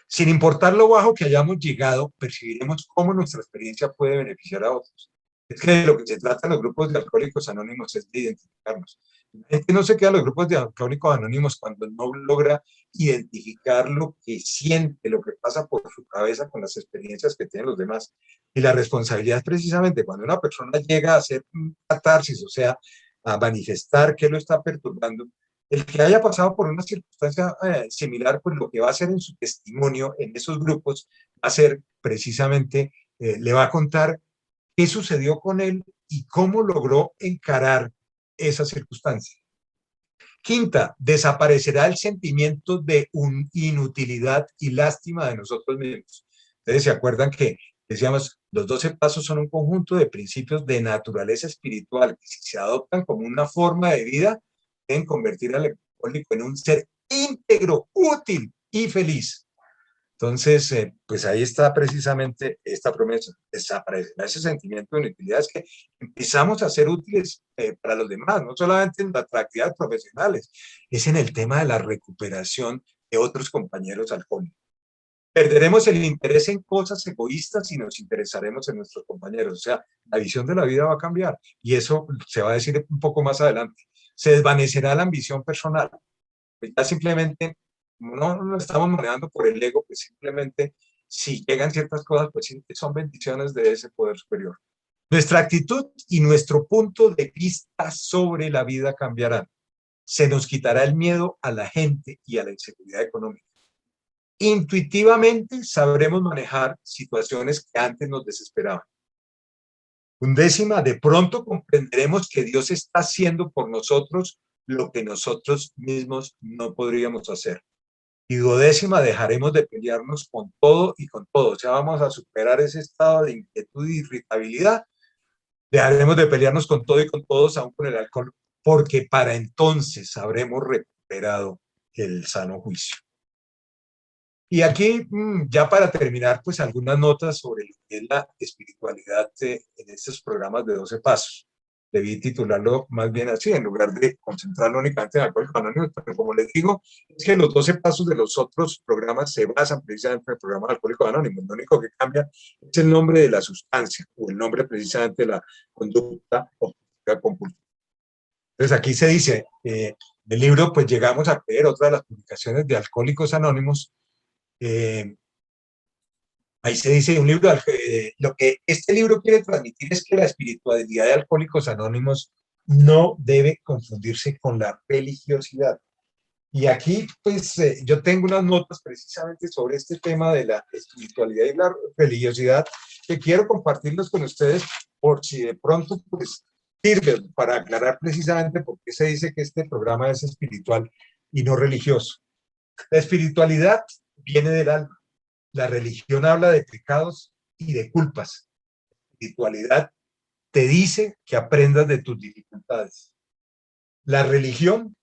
Sin importar lo bajo que hayamos llegado, percibiremos cómo nuestra experiencia puede beneficiar a otros. Es que de lo que se trata en los grupos de alcohólicos anónimos es de identificarnos. La gente no se queda en los grupos de alcohólicos anónimos cuando no logra identificar lo que siente, lo que pasa por su cabeza con las experiencias que tienen los demás. Y la responsabilidad es precisamente cuando una persona llega a hacer un catarsis, o sea, a manifestar que lo está perturbando, el que haya pasado por una circunstancia similar, pues lo que va a hacer en su testimonio en esos grupos va a ser precisamente, le va a contar qué sucedió con él y cómo logró encarar esa circunstancia. Quinta, desaparecerá el sentimiento de inutilidad y lástima de nosotros mismos. Ustedes se acuerdan que decíamos, los 12 pasos son un conjunto de principios de naturaleza espiritual que si se adoptan como una forma de vida, pueden convertir al alcohólico en un ser íntegro, útil y feliz. Entonces, pues ahí está precisamente esta promesa, desaparecerá ese sentimiento de inutilidad, es que empezamos a ser útiles para los demás, no solamente en las actividades profesionales, es en el tema de la recuperación de otros compañeros alcohólicos. Perderemos el interés en cosas egoístas y nos interesaremos en nuestros compañeros, o sea, la visión de la vida va a cambiar y eso se va a decir un poco más adelante. Se desvanecerá la ambición personal, pues ya simplemente no lo estamos manejando por el ego, pues simplemente si llegan ciertas cosas, pues son bendiciones de ese poder superior. Nuestra actitud y nuestro punto de vista sobre la vida cambiarán. Se nos quitará el miedo a la gente y a la inseguridad económica. Intuitivamente sabremos manejar situaciones que antes nos desesperaban. Undécima, de pronto comprenderemos que Dios está haciendo por nosotros lo que nosotros mismos no podríamos hacer. Y duodécima, dejaremos de pelearnos con todo y con todo. O sea, vamos a superar ese estado de inquietud y irritabilidad. Dejaremos de pelearnos con todo y con todos, aún con el alcohol, porque para entonces habremos recuperado el sano juicio. Y aquí, ya para terminar, pues algunas notas sobre lo que es la espiritualidad en estos programas de 12 pasos. Debí titularlo más bien así, en lugar de concentrarlo únicamente en Alcohólicos Anónimos, pero como les digo, es que los 12 pasos de los otros programas se basan precisamente en el programa de Alcohólicos Anónimos. Lo único que cambia es el nombre de la sustancia o el nombre precisamente de la conducta compulsiva. Entonces aquí se dice, el libro, pues llegamos a leer otra de las publicaciones de Alcohólicos Anónimos. Ahí se dice un libro, lo que este libro quiere transmitir es que la espiritualidad de Alcohólicos Anónimos no debe confundirse con la religiosidad. Y aquí, pues, yo tengo unas notas precisamente sobre este tema de la espiritualidad y la religiosidad que quiero compartirlos con ustedes por si de pronto, pues, sirve para aclarar precisamente por qué se dice que este programa es espiritual y no religioso. La espiritualidad viene del alma. La religión habla de pecados y de culpas. La espiritualidad te dice que aprendas de tus dificultades. La religión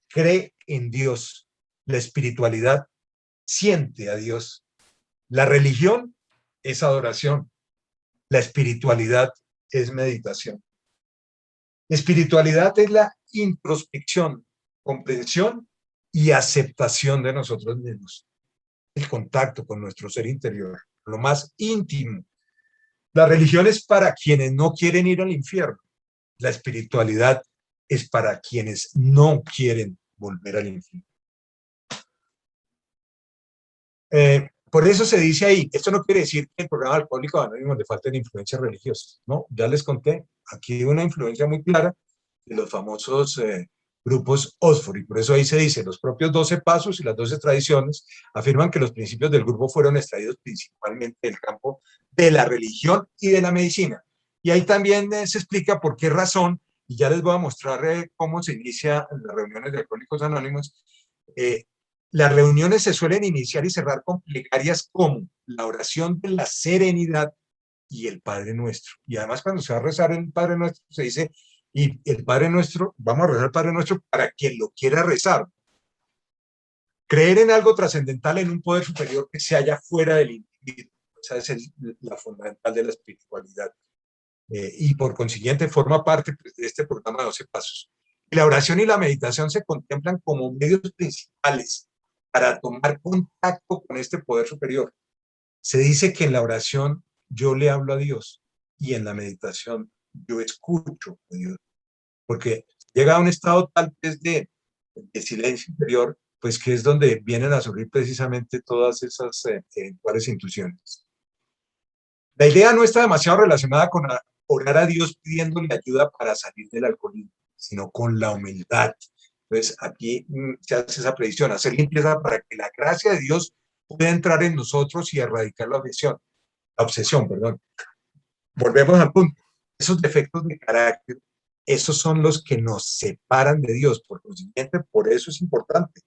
cree en Dios. La espiritualidad siente a Dios. La religión es adoración. La espiritualidad es meditación. Espiritualidad es la introspección, comprensión y aceptación de nosotros mismos. El contacto con nuestro ser interior, lo más íntimo. La religión es para quienes no quieren ir al infierno. La espiritualidad es para quienes no quieren volver al infierno. Por eso se dice ahí, esto no quiere decir que el programa Alcohólicos Anónimos le falten influencias religiosas, ¿no? Ya les conté, aquí hay una influencia muy clara de los famosos grupos Oxford, y por eso ahí se dice, los propios 12 pasos y las 12 tradiciones afirman que los principios del grupo fueron extraídos principalmente del campo de la religión y de la medicina. Y ahí también se explica por qué razón, y ya les voy a mostrar cómo se inicia las reuniones de Alcohólicos Anónimos. eh, las reuniones se suelen iniciar y cerrar con plegarias como la oración de la serenidad y el Padre Nuestro. Y además cuando se va a rezar el Padre Nuestro se dice, y el Padre Nuestro, vamos a rezar el Padre Nuestro para quien lo quiera rezar. Creer en algo trascendental, en un poder superior que se halla fuera del individuo. Esa es la fundamental de la espiritualidad. Y por consiguiente forma parte pues, de este programa de 12 pasos. Y la oración y la meditación se contemplan como medios principales para tomar contacto con este poder superior. Se dice que en la oración yo le hablo a Dios y en la meditación yo escucho a Dios, porque llega a un estado tal vez de silencio interior, pues que es donde vienen a surgir precisamente todas esas eventuales intuiciones. La idea no está demasiado relacionada con orar a Dios pidiéndole ayuda para salir del alcoholismo, sino con la humildad. Entonces, aquí se hace esa predicción, hacer limpieza para que la gracia de Dios pueda entrar en nosotros y erradicar la obsesión, perdón. Volvemos al punto. Esos defectos de carácter, esos son los que nos separan de Dios. Por consiguiente, por eso es importante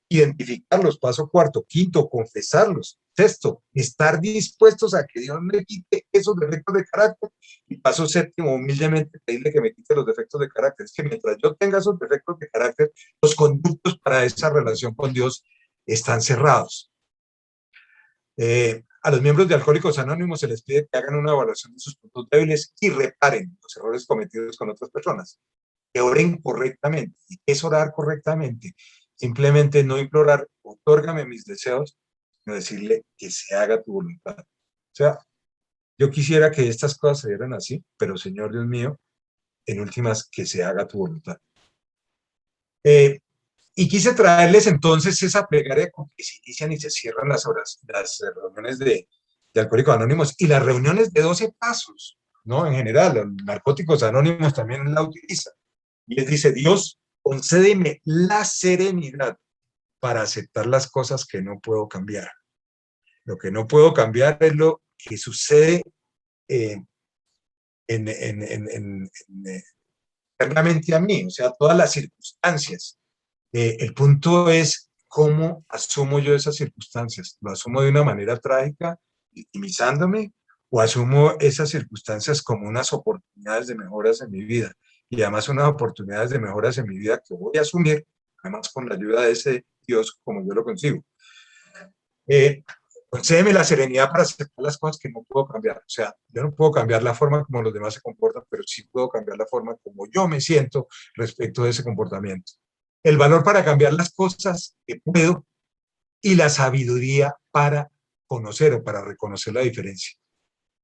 identificarlos, paso cuarto. Quinto, confesarlos. Sexto, estar dispuestos a que Dios me quite esos defectos de carácter. Y paso séptimo, humildemente pedirle que me quite los defectos de carácter. Es que mientras yo tenga esos defectos de carácter, los conductos para esa relación con Dios están cerrados. A los miembros de Alcohólicos Anónimos se les pide que hagan una evaluación de sus puntos débiles y reparen los errores cometidos con otras personas. Que oren correctamente. ¿Y qué es orar correctamente? Simplemente no implorar, otórgame mis deseos, sino decirle que se haga tu voluntad. O sea, yo quisiera que estas cosas se dieran así, pero Señor Dios mío, en últimas, que se haga tu voluntad. Y quise traerles entonces esa plegaria con que se inician y se cierran las reuniones de Alcohólicos Anónimos y las reuniones de 12 pasos, ¿no? En general, los Narcóticos Anónimos también la utilizan. Y les dice, Dios, concédeme la serenidad para aceptar las cosas que no puedo cambiar. Lo que no puedo cambiar es lo que sucede eh, internamente a mí, o sea, todas las circunstancias. El punto es cómo asumo yo esas circunstancias. ¿Lo asumo de una manera trágica, victimizándome, o asumo esas circunstancias como unas oportunidades de mejoras en mi vida? Y además unas oportunidades de mejoras en mi vida que voy a asumir, además con la ayuda de ese Dios como yo lo consigo. Concédeme la serenidad para aceptar las cosas que no puedo cambiar. O sea, yo no puedo cambiar la forma como los demás se comportan, pero sí puedo cambiar la forma como yo me siento respecto de ese comportamiento. El valor para cambiar las cosas que puedo y la sabiduría para conocer o para reconocer la diferencia.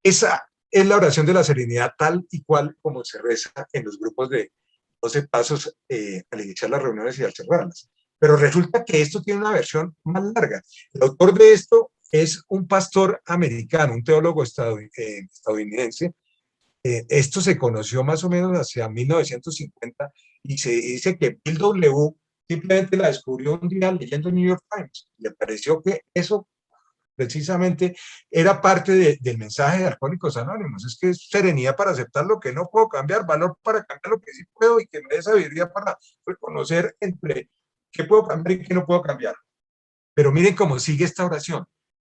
Esa es la oración de la serenidad tal y cual como se reza en los grupos de 12 pasos al iniciar las reuniones y al cerrarlas. Pero resulta que esto tiene una versión más larga. El autor de esto es un pastor americano, un teólogo estadounidense. Esto se conoció más o menos hacia 1950 y se dice que Bill W. simplemente la descubrió un día leyendo el New York Times. Le pareció que eso precisamente era parte del mensaje de Alcohólicos Anónimos. Es que es serenidad para aceptar lo que no puedo cambiar, valor para cambiar lo que sí puedo y que me dé sabiduría para reconocer entre qué puedo cambiar y qué no puedo cambiar. Pero miren cómo sigue esta oración.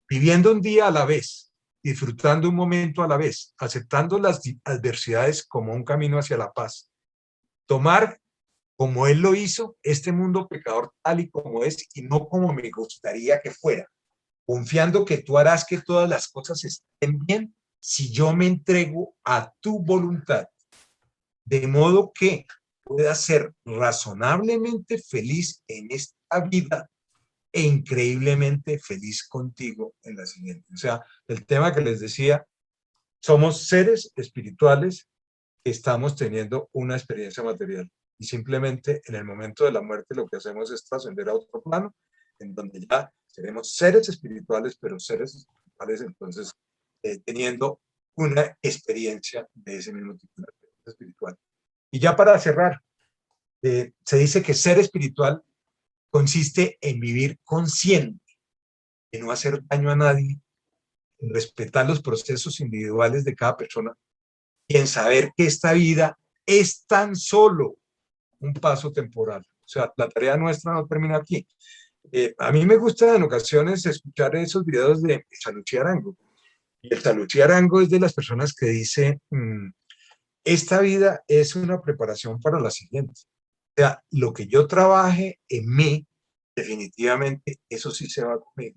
Viviendo un día a la vez, disfrutando un momento a la vez, aceptando las adversidades como un camino hacia la paz. Tomar, como Él lo hizo, este mundo pecador tal y como es y no como me gustaría que fuera. Confiando que tú harás que todas las cosas estén bien si yo me entrego a tu voluntad. De modo que pueda ser razonablemente feliz en esta vida e increíblemente feliz contigo en la siguiente. O sea, el tema que les decía, somos seres espirituales que estamos teniendo una experiencia material. Y simplemente en el momento de la muerte lo que hacemos es trascender a otro plano, en donde ya seremos seres espirituales, pero seres espirituales entonces teniendo una experiencia de ese mismo tipo de experiencia espiritual. Y ya para cerrar, se dice que ser espiritual consiste en vivir consciente, en no hacer daño a nadie, en respetar los procesos individuales de cada persona y en saber que esta vida es tan solo un paso temporal. O sea, la tarea nuestra no termina aquí. A mí me gusta en ocasiones escuchar esos videos de Salucci Arango. Y el Salucci Arango es de las personas que dice, esta vida es una preparación para la siguiente. O sea, lo que yo trabaje en mí, definitivamente, eso sí se va conmigo.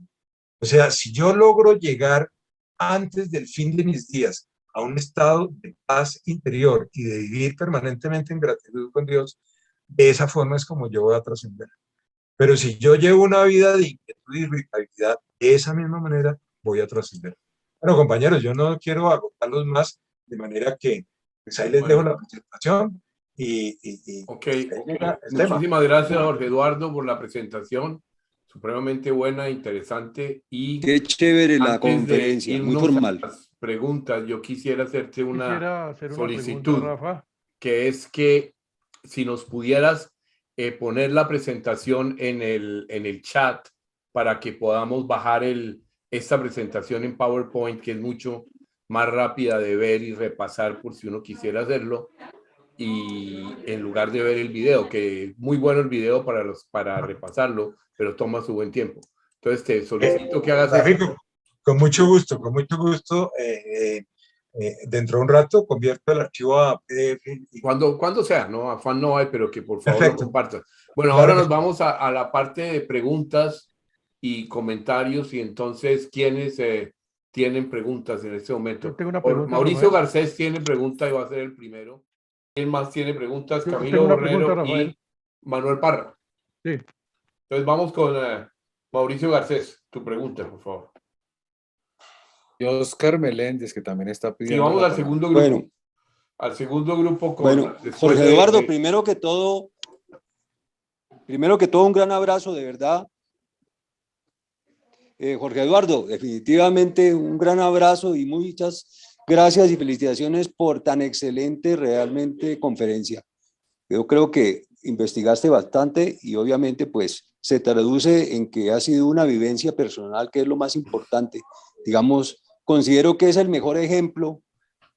O sea, si yo logro llegar antes del fin de mis días a un estado de paz interior y de vivir permanentemente en gratitud con Dios, de esa forma es como yo voy a trascender. Pero si yo llevo una vida de inquietud y irritabilidad, de esa misma manera voy a trascender. Bueno, compañeros, yo no quiero agotarlos más, de manera que pues ahí les dejo la presentación Ok, el tema. muchísimas gracias, Jorge Eduardo, por la presentación, supremamente buena, interesante. Y qué chévere la antes conferencia, de muy irnos formal. a las preguntas, yo quisiera hacerte Quisiera hacer una solicitud, pregunta, Rafa. que es que si nos pudieras poner la presentación en el chat para que podamos bajar esta presentación en PowerPoint, que es mucho más rápida de ver y repasar por si uno quisiera hacerlo, y en lugar de ver el video, que es muy bueno el video para repasarlo, pero toma su buen tiempo. Entonces te solicito que hagas eso. Con mucho gusto, con mucho gusto. Dentro de un rato convierto el archivo a PDF. Cuando sea, no, afán no hay, pero que por favor Perfecto. lo compartas. Bueno, Claro ahora que nos vamos a la parte de preguntas y comentarios, y entonces, ¿quiénes tienen preguntas en este momento? Yo tengo una pregunta, Mauricio Rafael. Garcés tiene pregunta y va a ser el primero. ¿Quién más tiene preguntas? Yo Camilo tengo una Borrero pregunta, Rafael. y Manuel Parra. Sí. Entonces vamos con Mauricio Garcés. Tu pregunta, por favor. Y Oscar Meléndez, que también está Y pidiendo vamos la al palabra. segundo grupo. Bueno, Al segundo grupo con bueno, después Jorge Eduardo, primero que todo, un gran abrazo, de verdad. Jorge Eduardo, definitivamente un gran abrazo y muchas gracias y felicitaciones por tan excelente realmente conferencia. Yo creo que investigaste bastante y obviamente pues se traduce en que ha sido una vivencia personal, que es lo más importante. Digamos, considero que es el mejor ejemplo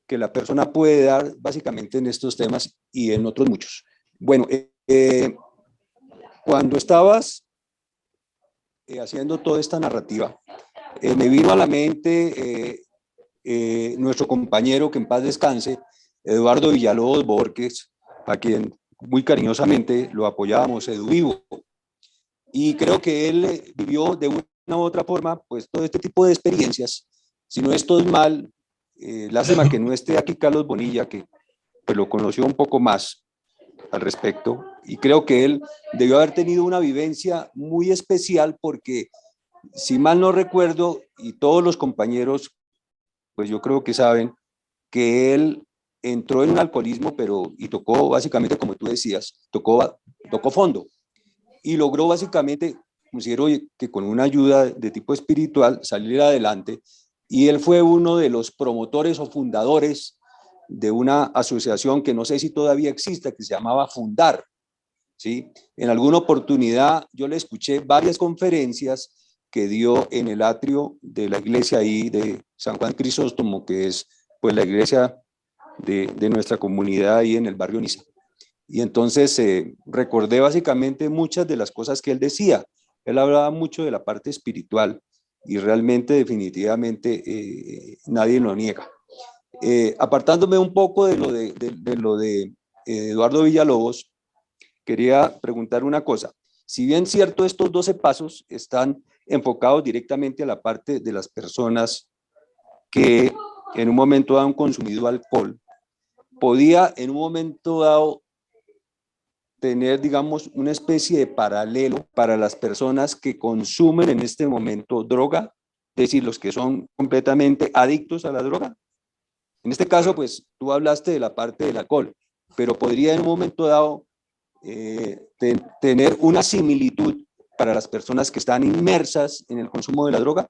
que la persona puede dar básicamente en estos temas y en otros muchos. Bueno, cuando estabas haciendo toda esta narrativa, me vino a la mente nuestro compañero, que en paz descanse, Eduardo Villalobos Borges, a quien muy cariñosamente lo apoyábamos, EduVivo. Y creo que él vivió de una u otra forma pues todo este tipo de experiencias. Si no estoy mal, lástima que no esté aquí Carlos Bonilla, que pues, lo conoció un poco más al respecto, y creo que él debió haber tenido una vivencia muy especial porque, si mal no recuerdo, y todos los compañeros, pues yo creo que saben, que él entró en un alcoholismo, y tocó básicamente, como tú decías, tocó fondo, y logró básicamente, considero que con una ayuda de tipo espiritual, salir adelante, y él fue uno de los promotores o fundadores de una asociación que no sé si todavía existe, que se llamaba Fundar, ¿sí? En alguna oportunidad yo le escuché varias conferencias que dio en el atrio de la iglesia ahí de San Juan Crisóstomo, que es pues la iglesia de nuestra comunidad ahí en el barrio Niza. Y entonces recordé básicamente muchas de las cosas que él decía. Él hablaba mucho de la parte espiritual y realmente, definitivamente, nadie lo niega. Apartándome un poco de lo de Eduardo Villalobos, quería preguntar una cosa. Si bien cierto, estos 12 pasos están enfocados directamente a la parte de las personas que en un momento dado han consumido alcohol, podía en un momento dado tener, digamos, una especie de paralelo para las personas que consumen en este momento droga, es decir, los que son completamente adictos a la droga. En este caso, pues tú hablaste de la parte del alcohol, pero podría en un momento dado tener una similitud para las personas que están inmersas en el consumo de la droga.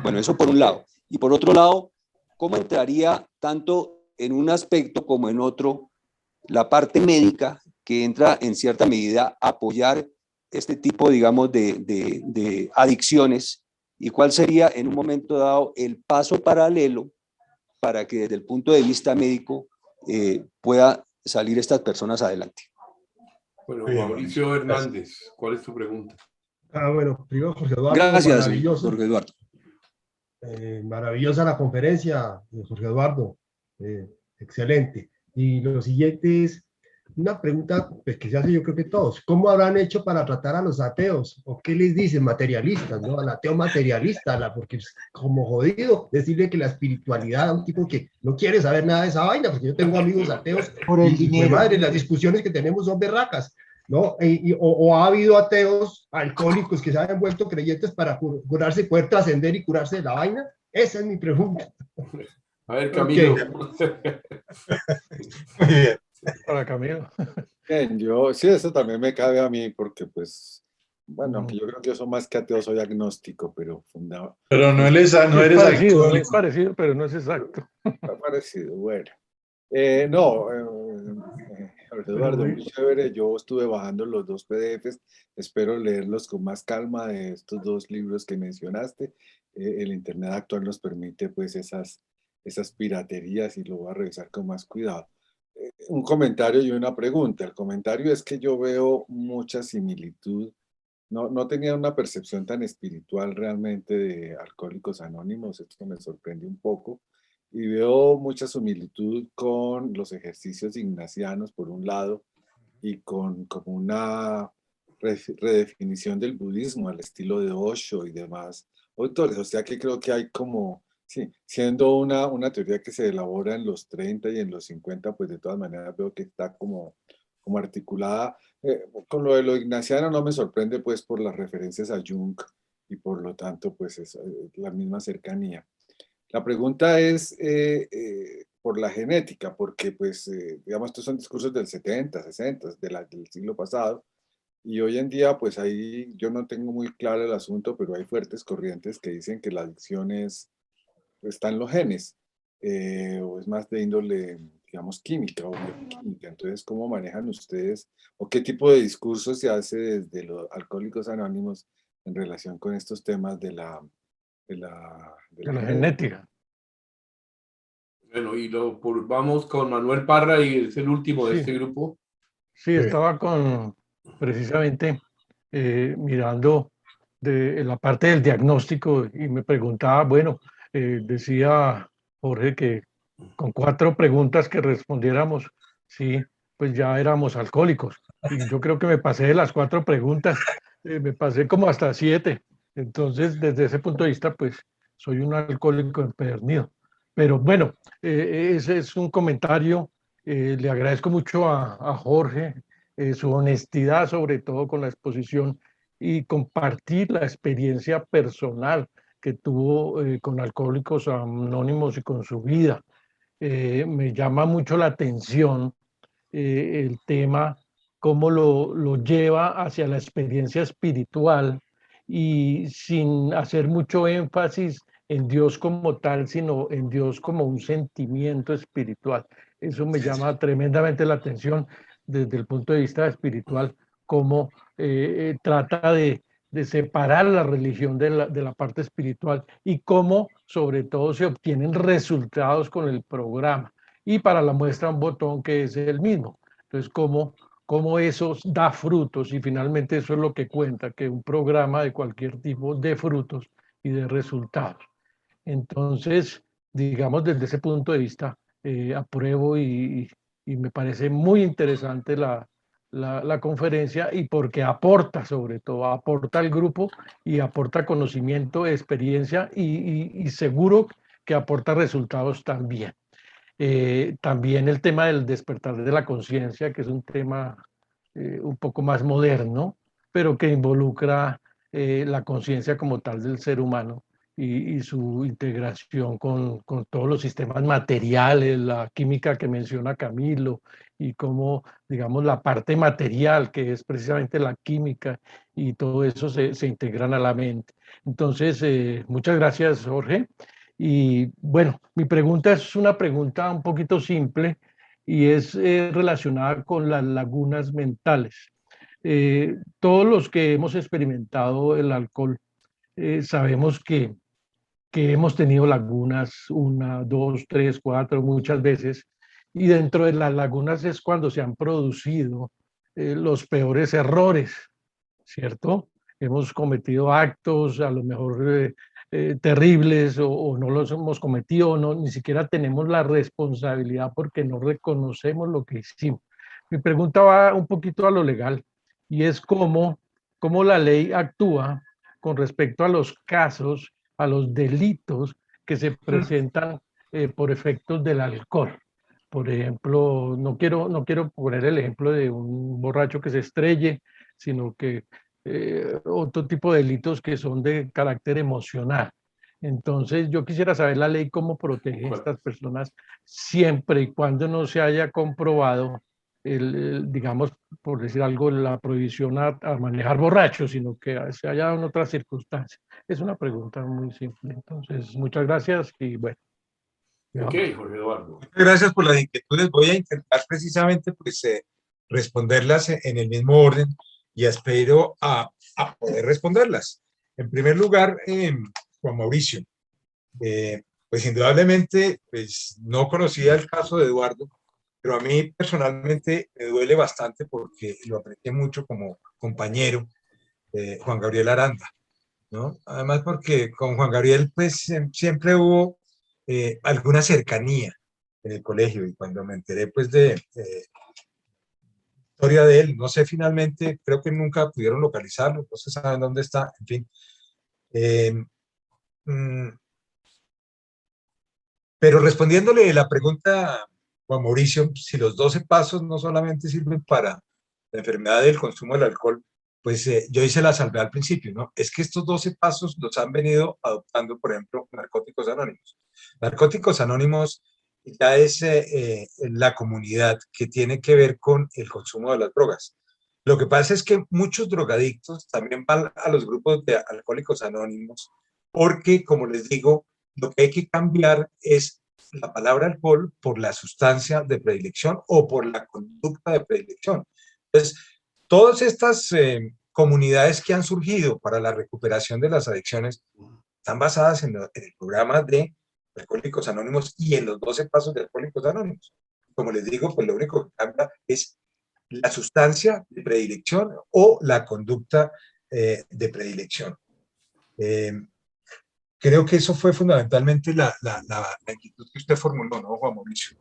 Bueno, eso por un lado. Y por otro lado, ¿cómo entraría tanto en un aspecto como en otro la parte médica que entra en cierta medida a apoyar este tipo, digamos, de adicciones? ¿Y cuál sería en un momento dado el paso paralelo para que desde el punto de vista médico pueda salir estas personas adelante? Bueno, Mauricio Hernández, ¿cuál es tu pregunta? Bueno, primero Jorge Eduardo, Gracias, maravilloso. Jorge Eduardo. Maravillosa la conferencia, Jorge Eduardo. Excelente. Y lo siguiente es una pregunta pues, que se hace yo creo que todos. ¿Cómo habrán hecho para tratar a los ateos? ¿O qué les dicen materialistas, no? Al ateo materialista, porque es como jodido decirle que la espiritualidad a un tipo que no quiere saber nada de esa vaina, porque yo tengo amigos ateos Por el y pues, dinero. madre, las discusiones que tenemos son berracas. ¿No? O ha habido ateos alcohólicos que se han vuelto creyentes para curarse, poder trascender y curarse de la vaina. Esa es mi pregunta. A ver, Camilo. Okay. Muy bien. Para Camilo. Bien, sí, eso también me cabe a mí porque pues, bueno, aunque yo creo que yo soy más que ateo, soy agnóstico, pero fundado. Pero no eres Es alcohólico. parecido, pero no es exacto. Está parecido, bueno. No, Eduardo, muy chévere. Yo estuve bajando los dos PDFs. Espero leerlos con más calma de estos dos libros que mencionaste. El Internet actual nos permite pues esas piraterías y lo voy a revisar con más cuidado. Un comentario y una pregunta. El comentario es que yo veo mucha similitud. No tenía una percepción tan espiritual realmente de Alcohólicos Anónimos. Esto me sorprende un poco. Y veo mucha similitud con los ejercicios ignacianos, por un lado, y con como una redefinición del budismo al estilo de Osho y demás autores. O sea que creo que hay como, sí, siendo una teoría que se elabora en los 30 y en los 50, pues de todas maneras veo que está como articulada. Con lo de lo ignaciano no me sorprende pues por las referencias a Jung y por lo tanto pues es la misma cercanía. La pregunta es por la genética, porque pues, digamos, estos son discursos del 70, 60, del siglo pasado, y hoy en día, pues ahí yo no tengo muy claro el asunto, pero hay fuertes corrientes que dicen que la adicción está en los genes, o es más de índole, digamos, química o bioquímica. Entonces, ¿cómo manejan ustedes, o qué tipo de discurso se hace desde los Alcohólicos Anónimos en relación con estos temas de la genética? Bueno, vamos con Manuel Parra y es el último de Sí. este grupo. Sí, estaba precisamente mirando de la parte del diagnóstico y me preguntaba, bueno, decía Jorge que con 4 preguntas que respondiéramos, sí, pues ya éramos alcohólicos. Y yo creo que me pasé de las 4 preguntas, me pasé como hasta 7. Entonces, desde ese punto de vista, pues soy un alcohólico empedernido. Pero bueno, ese es un comentario. Le agradezco mucho a Jorge su honestidad, sobre todo con la exposición, y compartir la experiencia personal que tuvo con Alcohólicos Anónimos y con su vida. Me llama mucho la atención el tema, cómo lo lleva hacia la experiencia espiritual y sin hacer mucho énfasis en Dios como tal, sino en Dios como un sentimiento espiritual. Eso me llama tremendamente la atención desde el punto de vista espiritual, cómo trata de separar la religión de la parte espiritual y cómo sobre todo se obtienen resultados con el programa. Y para la muestra un botón que es el mismo. Entonces, cómo eso da frutos y finalmente eso es lo que cuenta, que un programa de cualquier tipo dé frutos y de resultados. Entonces, digamos, desde ese punto de vista, apruebo y me parece muy interesante la conferencia y porque aporta, sobre todo, aporta al grupo y aporta conocimiento, experiencia y seguro que aporta resultados también. También el tema del despertar de la conciencia, que es un tema un poco más moderno, pero que involucra la conciencia como tal del ser humano y su integración con todos los sistemas materiales, la química que menciona Camilo, y cómo, digamos, la parte material, que es precisamente la química, y todo eso se integran a la mente. Entonces, muchas gracias, Jorge. Y bueno, mi pregunta es una pregunta un poquito simple y es relacionada con las lagunas mentales. Todos los que hemos experimentado el alcohol sabemos que hemos tenido lagunas, una, dos, tres, cuatro, muchas veces, y dentro de las lagunas es cuando se han producido los peores errores, ¿cierto? Hemos cometido actos a lo mejor terribles o no los hemos cometido, o no, ni siquiera tenemos la responsabilidad porque no reconocemos lo que hicimos. Mi pregunta va un poquito a lo legal y es cómo la ley actúa con respecto a los casos, a los delitos que se presentan por efectos del alcohol. Por ejemplo, no quiero poner el ejemplo de un borracho que se estrelle, sino que otro tipo de delitos que son de carácter emocional. Entonces, yo quisiera saber la ley cómo protege a estas personas siempre y cuando no se haya comprobado, digamos, por decir algo, la prohibición a manejar borrachos, sino que se haya dado en otras circunstancias. Es una pregunta muy simple. Entonces, muchas gracias y bueno. Ok, Jorge Eduardo. Gracias por las inquietudes. Voy a intentar precisamente pues, responderlas en el mismo orden y aspiro a poder responderlas. En primer lugar, Juan Mauricio, pues indudablemente pues, no conocía el caso de Eduardo, pero a mí personalmente me duele bastante porque lo aprecié mucho como compañero, Juan Gabriel Aranda, ¿no? Además porque con Juan Gabriel pues siempre hubo alguna cercanía en el colegio, y cuando me enteré pues de historia de él, no sé finalmente, creo que nunca pudieron localizarlo, no se sabe dónde está, en fin. Eh, mm, pero respondiéndole la pregunta, Juan Mauricio, si los 12 pasos no solamente sirven para la enfermedad del consumo del alcohol, pues yo hice la salvedad al principio, ¿no? Es que estos 12 pasos los han venido adoptando, por ejemplo, Narcóticos Anónimos. Narcóticos Anónimos ya es la comunidad que tiene que ver con el consumo de las drogas. Lo que pasa es que muchos drogadictos también van a los grupos de Alcohólicos Anónimos porque, como les digo, lo que hay que cambiar es la palabra alcohol por la sustancia de predilección o por la conducta de predilección. Entonces, todas estas comunidades que han surgido para la recuperación de las adicciones están basadas en el programa de Alcohólicos Anónimos y en los 12 pasos de Alcohólicos Anónimos. Como les digo, pues lo único que cambia es la sustancia de predilección o la conducta de predilección. Creo que eso fue fundamentalmente la inquietud que usted formuló, ¿no, Juan Mauricio?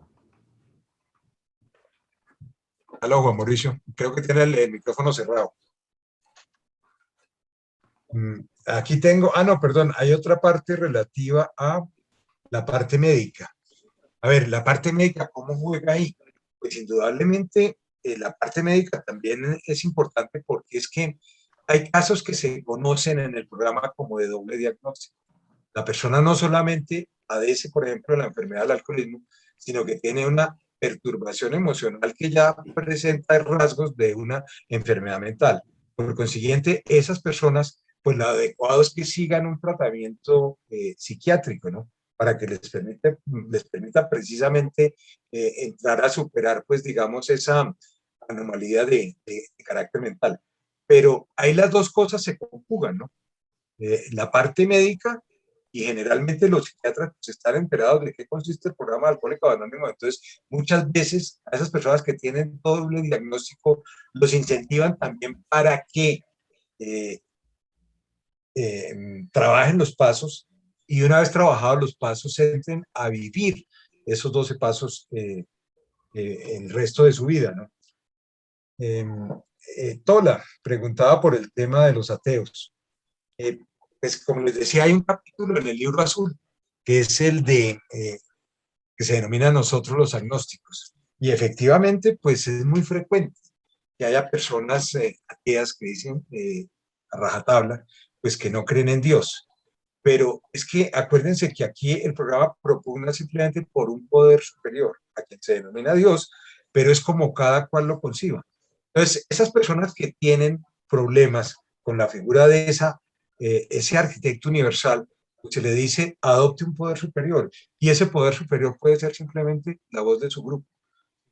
Aló, Juan Mauricio. Creo que tiene el micrófono cerrado. Aquí tengo, no, perdón, hay otra parte relativa a la parte médica. A ver, la parte médica, ¿cómo juega ahí? Pues indudablemente la parte médica también es importante porque es que hay casos que se conocen en el programa como de doble diagnóstico. La persona no solamente padece, por ejemplo, la enfermedad del alcoholismo, sino que tiene una perturbación emocional que ya presenta rasgos de una enfermedad mental. Por consiguiente, esas personas, pues lo adecuado es que sigan un tratamiento psiquiátrico, ¿no? Para que les permita precisamente entrar a superar, pues digamos, esa anomalía de carácter mental. Pero ahí las dos cosas se conjugan, ¿no? La parte médica, y generalmente los psiquiatras pues, están enterados de qué consiste el programa de Alcohólicos Anónimos. Entonces, muchas veces a esas personas que tienen doble diagnóstico los incentivan también para que trabajen los pasos y una vez trabajados los pasos entren a vivir esos 12 pasos el resto de su vida, ¿no? Tola preguntaba por el tema de los ateos. Pues como les decía, hay un capítulo en el libro azul que es el de que se denomina Nosotros los agnósticos. Y efectivamente, pues es muy frecuente que haya personas ateas que dicen a rajatabla, pues que no creen en Dios. pero es que acuérdense que aquí el programa propugna simplemente por un poder superior, a quien se denomina Dios, pero es como cada cual lo conciba. Entonces, esas personas que tienen problemas con la figura de ese arquitecto universal, pues se le dice, adopte un poder superior, y ese poder superior puede ser simplemente la voz de su grupo.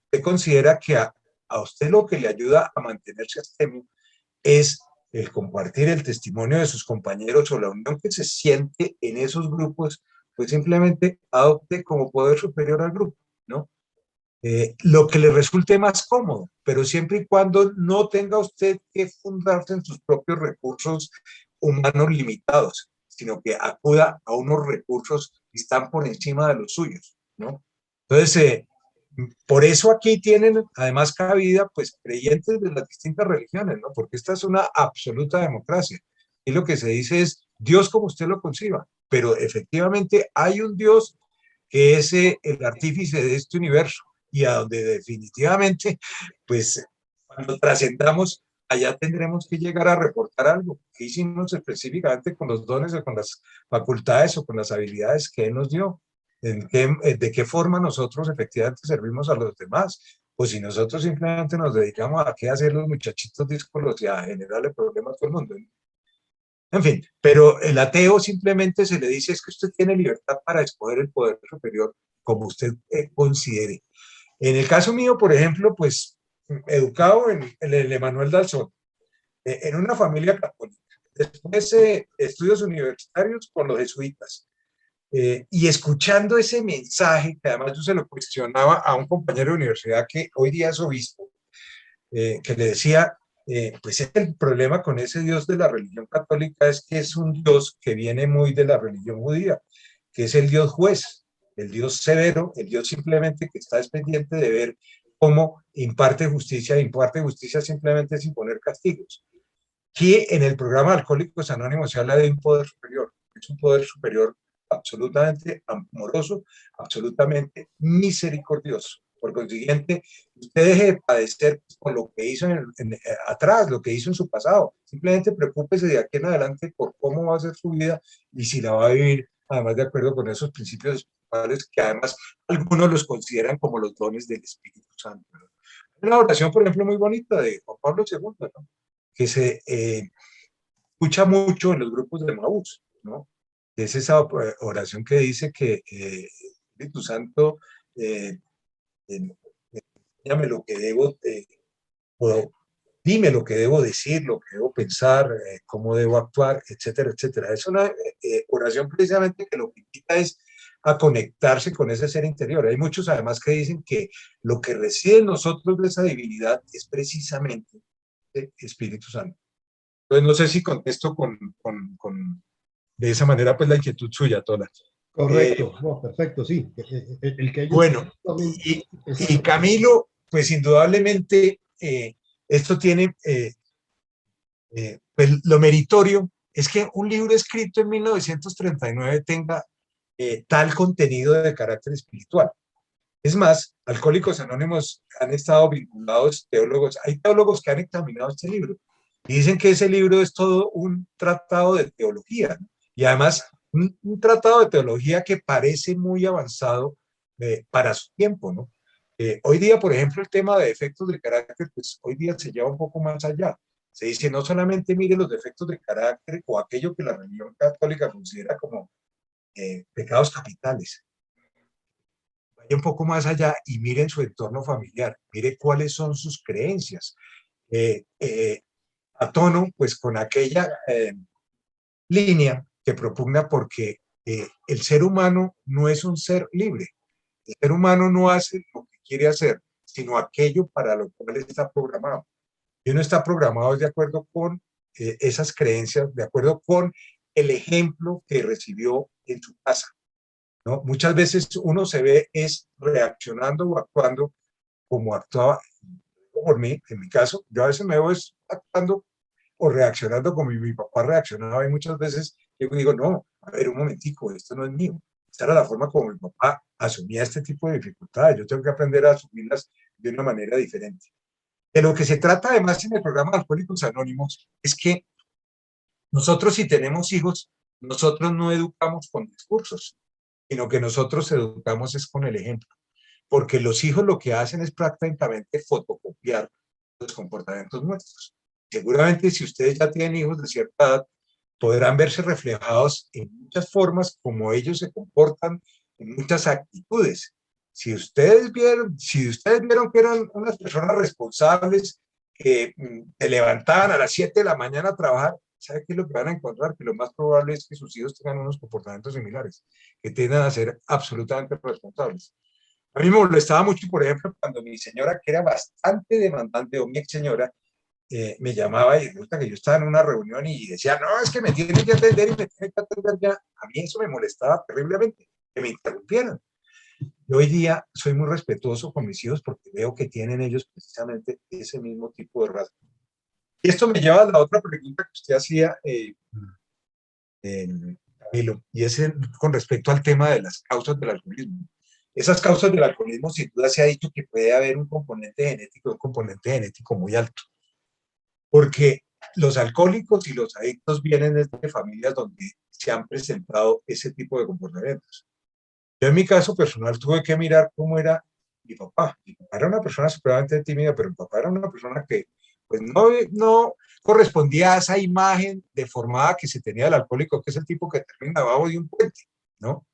Usted considera que a usted lo que le ayuda a mantenerse astemio es el compartir el testimonio de sus compañeros o la unión que se siente en esos grupos, pues simplemente adopte como poder superior al grupo, ¿no? Lo que le resulte más cómodo, pero siempre y cuando no tenga usted que fundarse en sus propios recursos humanos limitados, sino que acuda a unos recursos que están por encima de los suyos, ¿no? Entonces, por eso aquí tienen además cabida pues creyentes de las distintas religiones, ¿no? Porque esta es una absoluta democracia. Y lo que se dice es Dios como usted lo conciba, pero efectivamente hay un Dios que es el artífice de este universo y a donde definitivamente pues cuando trascendamos allá tendremos que llegar a reportar algo. ¿Qué hicimos específicamente con los dones o con las facultades o con las habilidades que Él nos dio? ¿De qué forma nosotros efectivamente servimos a los demás? Pues si nosotros simplemente nos dedicamos a qué hacer los muchachitos díscolos y a generarle problemas a todo el mundo. En fin, pero el ateo simplemente se le dice es que usted tiene libertad para escoger el poder superior como usted considere. En el caso mío, por ejemplo, pues educado en el Emanuel Dalzón, en una familia católica, después estudios universitarios con los jesuitas, y escuchando ese mensaje, que además yo se lo cuestionaba a un compañero de universidad que hoy día es obispo, que le decía, pues el problema con ese Dios de la religión católica es que es un Dios que viene muy de la religión judía, que es el Dios juez, el Dios severo, el Dios simplemente que está pendiente de ver cómo imparte justicia simplemente sin poner castigos. Que en el programa de Alcohólicos Anónimos se habla de un poder superior, es un poder superior absolutamente amoroso, absolutamente misericordioso. Por consiguiente, usted deje de padecer por lo que hizo atrás, lo que hizo en su pasado. Simplemente preocúpese de aquí en adelante por cómo va a ser su vida y si la va a vivir, además de acuerdo con esos principios espirituales que además algunos los consideran como los dones del Espíritu Santo. Hay una oración, por ejemplo, muy bonita de Juan Pablo II, ¿no? Que se escucha mucho en los grupos de Maús, ¿no? Es esa oración que dice que el Espíritu Santo enséñame lo que debo, dime lo que debo decir, lo que debo pensar, cómo debo actuar, etcétera, etcétera. Es una oración precisamente que lo que invita es a conectarse con ese ser interior. Hay muchos además que dicen que lo que reside en nosotros de esa divinidad es precisamente el Espíritu Santo. Entonces no sé si contesto de esa manera pues la inquietud suya, Tola. Correcto, no, perfecto, sí. El que ellos bueno, y Camilo, pues indudablemente esto tiene, pues lo meritorio es que un libro escrito en 1939 tenga tal contenido de carácter espiritual. Es más, Alcohólicos Anónimos han estado vinculados teólogos, hay teólogos que han examinado este libro y dicen que ese libro es todo un tratado de teología, ¿no? Y además un tratado de teología que parece muy avanzado para su tiempo, ¿no? Hoy día, por ejemplo, el tema de defectos de carácter, pues hoy día se lleva un poco más allá. Se dice, no solamente mire los defectos de carácter o aquello que la religión católica considera como pecados capitales. Vaya un poco más allá y miren su entorno familiar, mire cuáles son sus creencias. A tono, pues con aquella línea que propugna porque el ser humano no es un ser libre. El ser humano no hace lo que quiere hacer, sino aquello para lo cual está programado. Y uno está programado de acuerdo con esas creencias, de acuerdo con el ejemplo que recibió en su casa, ¿no? Muchas veces uno se ve es reaccionando o actuando como actuaba por mí, en mi caso, yo a veces me veo es actuando o reaccionando como mi papá reaccionaba y muchas veces yo digo, no, a ver, un momentico, esto no es mío. Esta era la forma como mi papá asumía este tipo de dificultades. Yo tengo que aprender a asumirlas de una manera diferente. De lo que se trata además en el programa de Alcohólicos Anónimos es que nosotros si tenemos hijos, nosotros no educamos con discursos, sino que nosotros educamos es con el ejemplo, porque los hijos lo que hacen es prácticamente fotocopiar los comportamientos nuestros. Seguramente si ustedes ya tienen hijos de cierta edad, podrán verse reflejados en muchas formas como ellos se comportan, en muchas actitudes. Si ustedes vieron que eran unas personas responsables que se levantaban a las 7 de la mañana a trabajar, ¿sabe qué es lo que van a encontrar? Que lo más probable es que sus hijos tengan unos comportamientos similares, que tiendan a ser absolutamente responsables. A mí me molestaba mucho, por ejemplo, cuando mi señora, que era bastante demandante, o mi ex señora, me llamaba y resulta que yo estaba en una reunión y decía, no, es que me tienen que atender y me tienen que atender ya. A mí eso me molestaba terriblemente, que me interrumpieran. Yo hoy día soy muy respetuoso con mis hijos porque veo que tienen ellos precisamente ese mismo tipo de rasgo. Y esto me lleva a la otra pregunta que usted hacía, Camilo, y es con respecto al tema de las causas del alcoholismo. Esas causas del alcoholismo, sin duda se ha dicho que puede haber un componente genético muy alto, porque los alcohólicos y los adictos vienen de familias donde se han presentado ese tipo de comportamientos. Yo en mi caso personal tuve que mirar cómo era mi papá. Mi papá era una persona supremamente tímida, pero mi papá era una persona que pues no correspondía a esa imagen deformada que se tenía del alcohólico, que es el tipo que termina abajo de un puente, ¿no?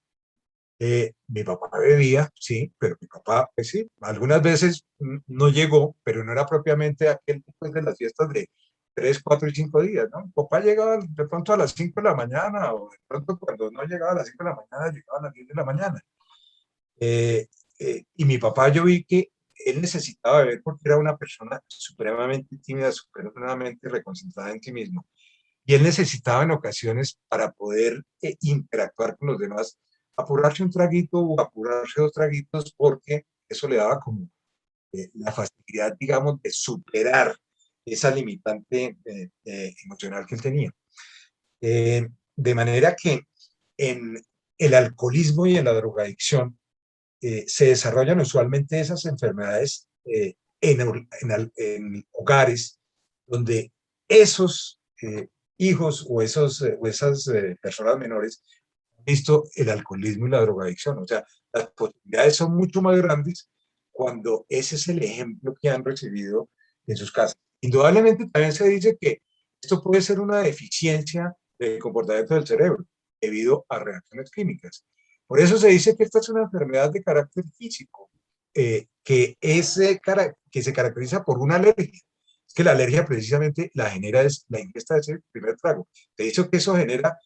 Mi papá bebía, sí, pero mi papá, pues sí, algunas veces no llegó, pero no era propiamente aquel pues, de las fiestas de 3, 4 y 5 días, ¿no? Mi papá llegaba de pronto a las 5 de la mañana, o de pronto cuando no llegaba a las 5 de la mañana, llegaba a las 10 de la mañana. Y mi papá yo vi que él necesitaba beber porque era una persona supremamente tímida, supremamente reconcentrada en sí mismo. Y él necesitaba en ocasiones para poder interactuar con los demás, apurarse un traguito o apurarse dos traguitos porque eso le daba como la facilidad, digamos, de superar esa limitante emocional que él tenía. De manera que en el alcoholismo y en la drogadicción se desarrollan usualmente esas enfermedades en hogares donde esos hijos o esas personas menores han visto el alcoholismo y la drogadicción. O sea, las posibilidades son mucho más grandes cuando ese es el ejemplo que han recibido en sus casas. Indudablemente también se dice que esto puede ser una deficiencia del comportamiento del cerebro debido a reacciones químicas. Por eso se dice que esta es una enfermedad de carácter físico, que se caracteriza por una alergia. Es que la alergia precisamente la genera es la ingesta de ese primer trago. Se dice que eso genera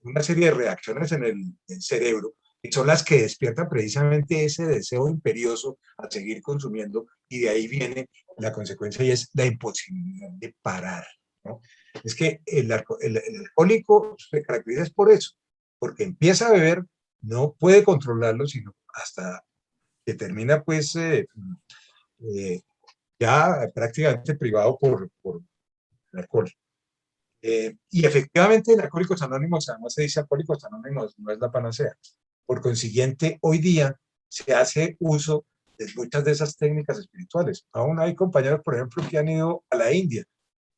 una serie de reacciones en el cerebro, que son las que despiertan precisamente ese deseo imperioso a seguir consumiendo, y de ahí viene la consecuencia y es la imposibilidad de parar, ¿no? Es que el alcohólico se caracteriza por eso, porque empieza a beber, no puede controlarlo, sino hasta que termina pues ya prácticamente privado por el alcohol. Y efectivamente, en Alcohólicos Anónimos, además se dice Alcohólicos Anónimos, no es la panacea. Por consiguiente, hoy día se hace uso de muchas de esas técnicas espirituales. Aún hay compañeros, por ejemplo, que han ido a la India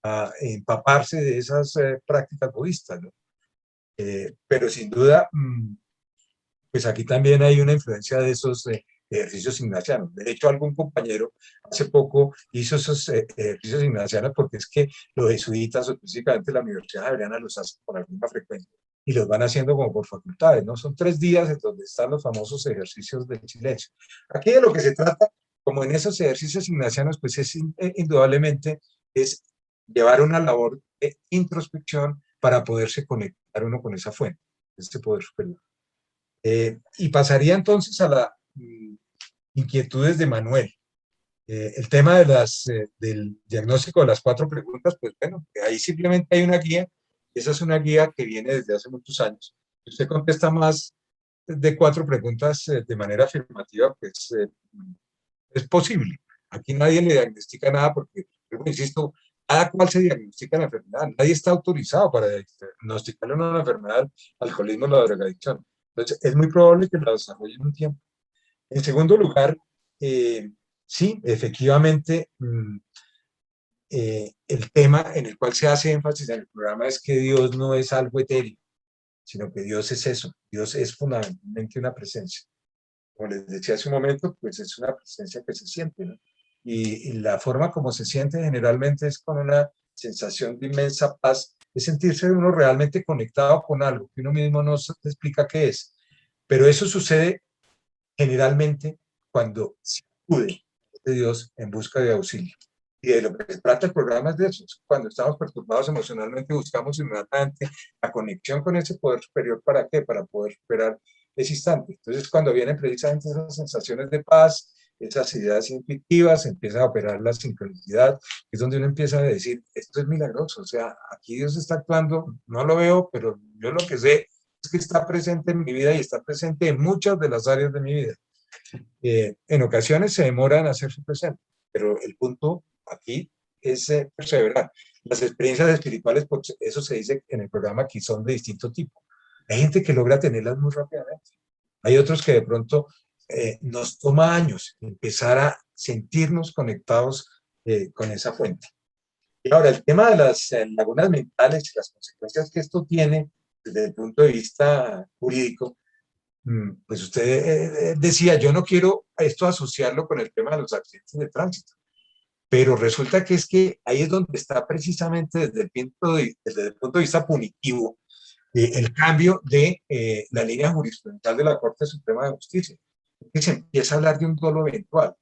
a empaparse de esas prácticas budistas, ¿no? Pero sin duda, pues aquí también hay una influencia de esos ejercicios ignacianos. De hecho, algún compañero hace poco hizo esos ejercicios ignacianos porque es que los jesuitas, o específicamente la Universidad Javeriana, los hace con alguna frecuencia y los van haciendo como por facultades, ¿no? Son 3 días en donde están los famosos ejercicios del silencio. Aquí de lo que se trata, como en esos ejercicios ignacianos, pues es indudablemente es llevar una labor de introspección para poderse conectar uno con esa fuente, este poder superior. Y pasaría entonces a las inquietudes de Manuel. El tema del diagnóstico de las 4 preguntas, pues bueno, ahí simplemente hay una guía. Esa es una guía que viene desde hace muchos años. Si usted contesta más de 4 preguntas de manera afirmativa, pues es posible. Aquí nadie le diagnostica nada porque, como insisto, cada cual se diagnostica la enfermedad. Nadie está autorizado para diagnosticarle una enfermedad, alcoholismo o la drogadicción. Entonces, es muy probable que la desarrolle en un tiempo. En segundo lugar, sí, efectivamente, el tema en el cual se hace énfasis en el programa es que Dios no es algo etéreo, sino que Dios es eso. Dios es fundamentalmente una presencia. Como les decía hace un momento, pues es una presencia que se siente, ¿no? Y la forma como se siente generalmente es con una sensación de inmensa paz, es sentirse uno realmente conectado con algo que uno mismo no se explica qué es. Pero eso sucede generalmente cuando se acude de Dios en busca de auxilio. Y de lo que se trata el programa es de eso. Cuando estamos perturbados emocionalmente, buscamos inmediatamente la conexión con ese poder superior. ¿Para qué? Para poder superar ese instante. Entonces, cuando vienen precisamente esas sensaciones de paz, esas ideas intuitivas, empieza a operar la sincronicidad, es donde uno empieza a decir, esto es milagroso, o sea, aquí Dios está actuando, no lo veo, pero yo lo que sé es que está presente en mi vida y está presente en muchas de las áreas de mi vida. En ocasiones se demora en hacerse presente, pero el punto aquí es perseverar. Las experiencias espirituales, por eso se dice en el programa, que son de distinto tipo. Hay gente que logra tenerlas muy rápidamente. Hay otros que de pronto nos toma años empezar a sentirnos conectados con esa fuente. Y ahora, el tema de las lagunas mentales y las consecuencias que esto tiene desde el punto de vista jurídico, pues usted decía, yo no quiero esto asociarlo con el tema de los accidentes de tránsito, pero resulta que es que ahí es donde está precisamente desde el punto de vista punitivo el cambio de la línea jurisprudencial de la Corte Suprema de Justicia, que se empieza a hablar de un dolo eventual.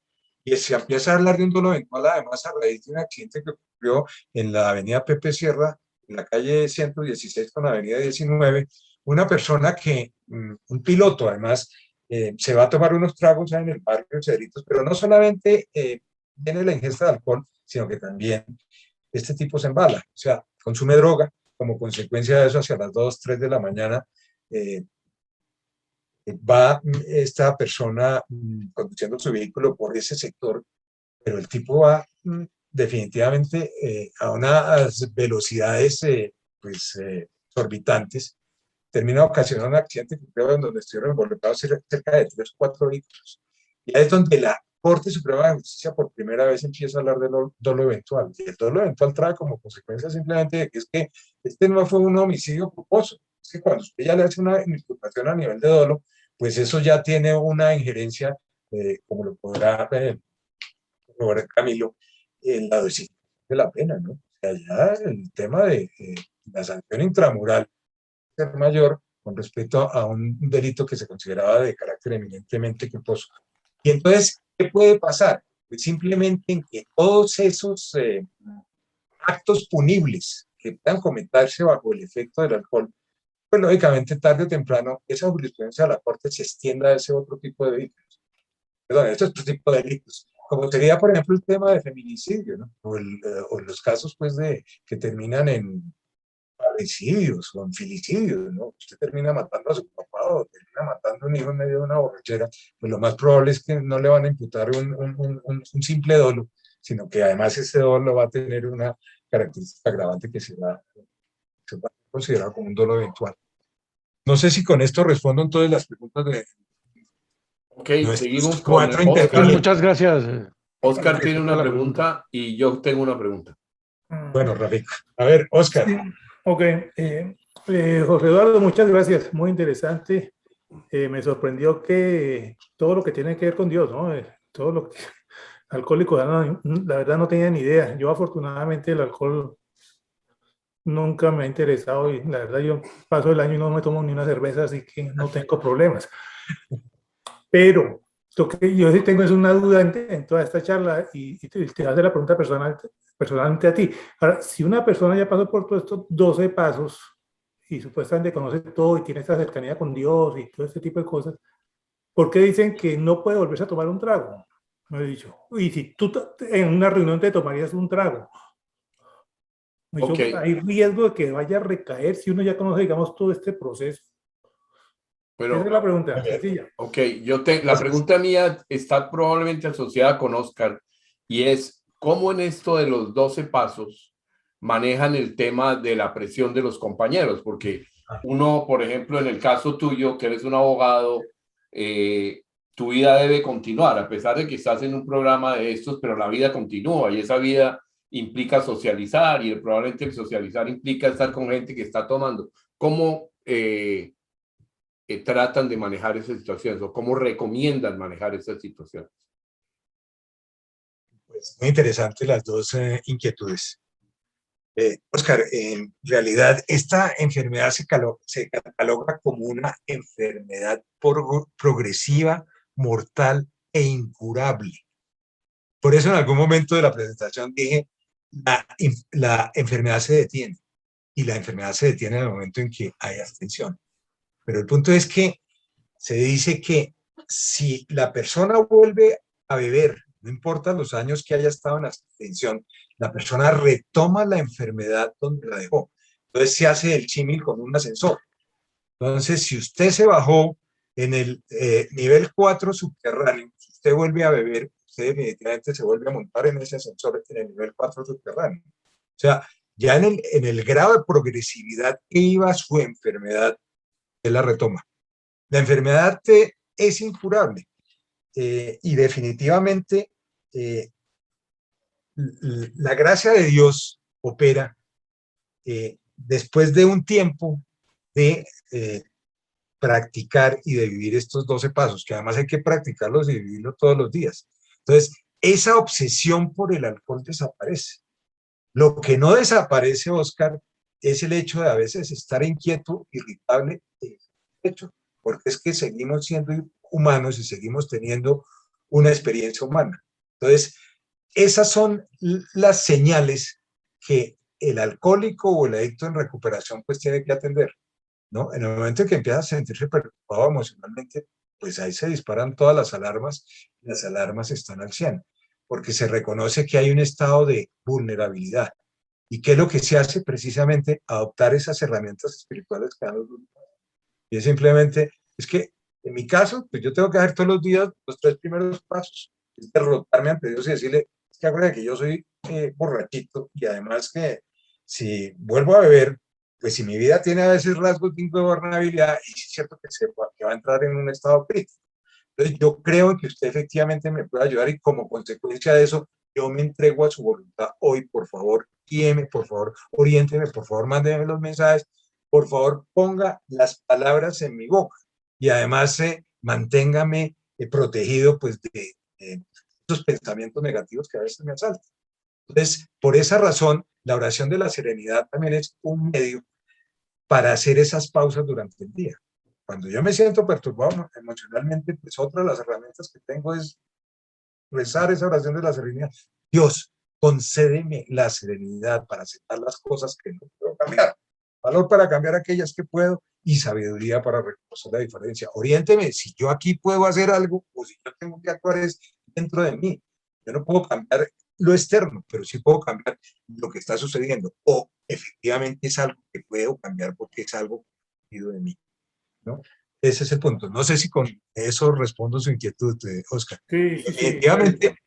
Y se empieza a hablar de un dolo eventual además a raíz de un accidente que ocurrió en la avenida Pepe Sierra, en la calle 116 con la avenida 19, una persona que, un piloto además, se va a tomar unos tragos en el barrio de Cedritos, pero no solamente tiene la ingesta de alcohol, sino que también este tipo se embala, o sea, consume droga, como consecuencia de eso hacia las 2, 3 de la mañana va esta persona conduciendo su vehículo por ese sector, pero el tipo va definitivamente a unas velocidades pues exorbitantes, termina ocasionando un accidente que creo en donde estuvieron involucrados cerca de 3 o 4 vehículos. Y ahí es donde la Corte Suprema de Justicia por primera vez empieza a hablar del dolo eventual. Y el dolo eventual trae como consecuencia simplemente de que es que este no fue un homicidio culposo. Es que cuando usted ya le hace una imputación a nivel de dolo, pues eso ya tiene una injerencia, como lo podrá probar Camilo, en la decisión de la pena, ¿no? O sea, ya el tema de la sanción intramural ser mayor con respecto a un delito que se consideraba de carácter eminentemente culposo. Y entonces, ¿qué puede pasar? Pues simplemente en que todos esos actos punibles que puedan cometerse bajo el efecto del alcohol, pues lógicamente tarde o temprano esa jurisprudencia de la Corte se extienda a ese otro tipo de delitos. Perdón, a ese otro tipo de delitos. Como sería, por ejemplo, el tema de feminicidio, ¿no? O los casos, pues, que terminan en parricidios o en filicidios, ¿no? Usted termina matando a su papá o termina matando a un hijo en medio de una borrachera, pues lo más probable es que no le van a imputar un simple dolo, sino que además ese dolo va a tener una característica agravante que se va a considerar como un dolo eventual. No sé si con esto respondo entonces las preguntas de Ok, seguimos con cuatro Oscar. intervinientes. Muchas gracias. Oscar tiene una pregunta y yo tengo una pregunta. Bueno, Rafico. A ver, Oscar. Sí. Ok. José Eduardo, muchas gracias. Muy interesante. Me sorprendió que todo lo que tiene que ver con Dios, ¿no? Todo lo que... Alcohólico, la verdad no tenía ni idea. Yo afortunadamente el alcohol nunca me ha interesado y la verdad yo paso el año y no me tomo ni una cerveza, así que no tengo problemas. Pero lo que yo sí tengo es una duda en toda esta charla y te hace la pregunta personalmente a ti. Ahora, si una persona ya pasó por todos estos 12 pasos y supuestamente conoce todo y tiene esta cercanía con Dios y todo este tipo de cosas, ¿por qué dicen que no puede volverse a tomar un trago? Me he dicho. Y si tú en una reunión te tomarías un trago, Okay. hay riesgo de que vaya a recaer si uno ya conoce, digamos, todo este proceso. Pero, esa es la pregunta, sencilla. Ok, la pregunta mía está probablemente asociada con Oscar y es, ¿cómo en esto de los 12 pasos manejan el tema de la presión de los compañeros? Porque uno, por ejemplo, en el caso tuyo, que eres un abogado, tu vida debe continuar, a pesar de que estás en un programa de estos, pero la vida continúa y esa vida implica socializar y probablemente el socializar implica estar con gente que está tomando. ¿Cómo tratan de manejar esas situaciones o cómo recomiendan manejar esas situaciones? Pues muy interesantes las dos inquietudes. Oscar, en realidad esta enfermedad se cataloga como una enfermedad progresiva, mortal e incurable. Por eso en algún momento de la presentación dije, la enfermedad se detiene, y la enfermedad se detiene en el momento en que hay abstención. Pero el punto es que se dice que si la persona vuelve a beber, no importa los años que haya estado en abstención, la persona retoma la enfermedad donde la dejó. Entonces se hace el símil con un ascensor. Entonces, si usted se bajó en el nivel 4 subterráneo, si usted vuelve a beber, usted definitivamente se vuelve a montar en ese ascensor en el nivel 4 subterráneo. O sea, ya en el grado de progresividad que iba su enfermedad, él la retoma. La enfermedad es incurable y definitivamente la gracia de Dios opera después de un tiempo de practicar y de vivir estos 12 pasos, que además hay que practicarlos y vivirlos todos los días. Entonces, esa obsesión por el alcohol desaparece. Lo que no desaparece, Oscar, es el hecho de a veces estar inquieto, irritable, hecho, porque es que seguimos siendo humanos y seguimos teniendo una experiencia humana. Entonces, esas son las señales que el alcohólico o el adicto en recuperación pues tiene que atender, ¿no? En el momento en que empieza a sentirse preocupado emocionalmente, pues ahí se disparan todas las alarmas, y las alarmas están al 100, porque se reconoce que hay un estado de vulnerabilidad. ¿Y qué es lo que se hace? Precisamente adoptar esas herramientas espirituales que dan los grupos. Y es simplemente, es que en mi caso, pues yo tengo que hacer todos los días los 3 primeros pasos, es derrotarme ante Dios y decirle, es que acuérdate que yo soy borrachito y además que si vuelvo a beber, pues si mi vida tiene a veces rasgos de ingobernabilidad, y es cierto que va a entrar en un estado crítico. Entonces yo creo que usted efectivamente me puede ayudar y como consecuencia de eso, yo me entrego a su voluntad hoy, por favor, guíeme, por favor, oriénteme, por favor, mándeme los mensajes, por favor, ponga las palabras en mi boca y además manténgame protegido pues de esos pensamientos negativos que a veces me asaltan. Entonces, por esa razón, la oración de la serenidad también es un medio para hacer esas pausas durante el día. Cuando yo me siento perturbado emocionalmente, pues otra de las herramientas que tengo es rezar esa oración de la serenidad. Dios, concédeme la serenidad para aceptar las cosas que no puedo cambiar, valor para cambiar aquellas que puedo y sabiduría para reconocer la diferencia. Oriénteme si yo aquí puedo hacer algo o si yo tengo que actuar es dentro de mí. Yo no puedo cambiar lo externo, pero sí puedo cambiar lo que está sucediendo o efectivamente es algo que puedo cambiar porque es algo de mí, ¿no? Ese es el punto. No sé si con eso respondo su inquietud, Oscar. Sí, sí, sí. Definitivamente,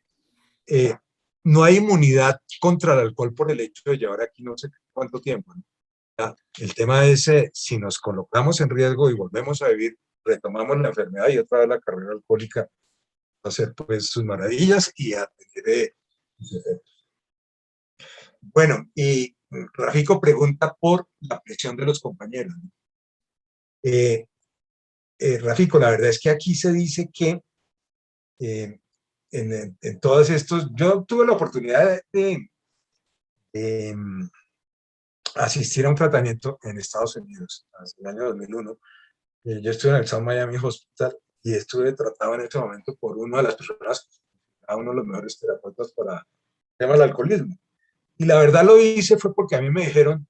no hay inmunidad contra el alcohol por el hecho de llevar aquí no sé cuánto tiempo, ¿no? El tema es, si nos colocamos en riesgo y volvemos a vivir, retomamos la enfermedad y otra vez la carrera alcohólica va a hacer pues sus maravillas y a tener sus efectos. Bueno, y Rafico pregunta por la presión de los compañeros, ¿no? Rafico, la verdad es que aquí se dice que en todos estos, yo tuve la oportunidad de asistir a un tratamiento en Estados Unidos, hace el año 2001. Yo estuve en el South Miami Hospital y estuve tratado en ese momento por una de las personas, a uno de los mejores terapeutas para el tema del alcoholismo. Y la verdad lo hice fue porque a mí me dijeron,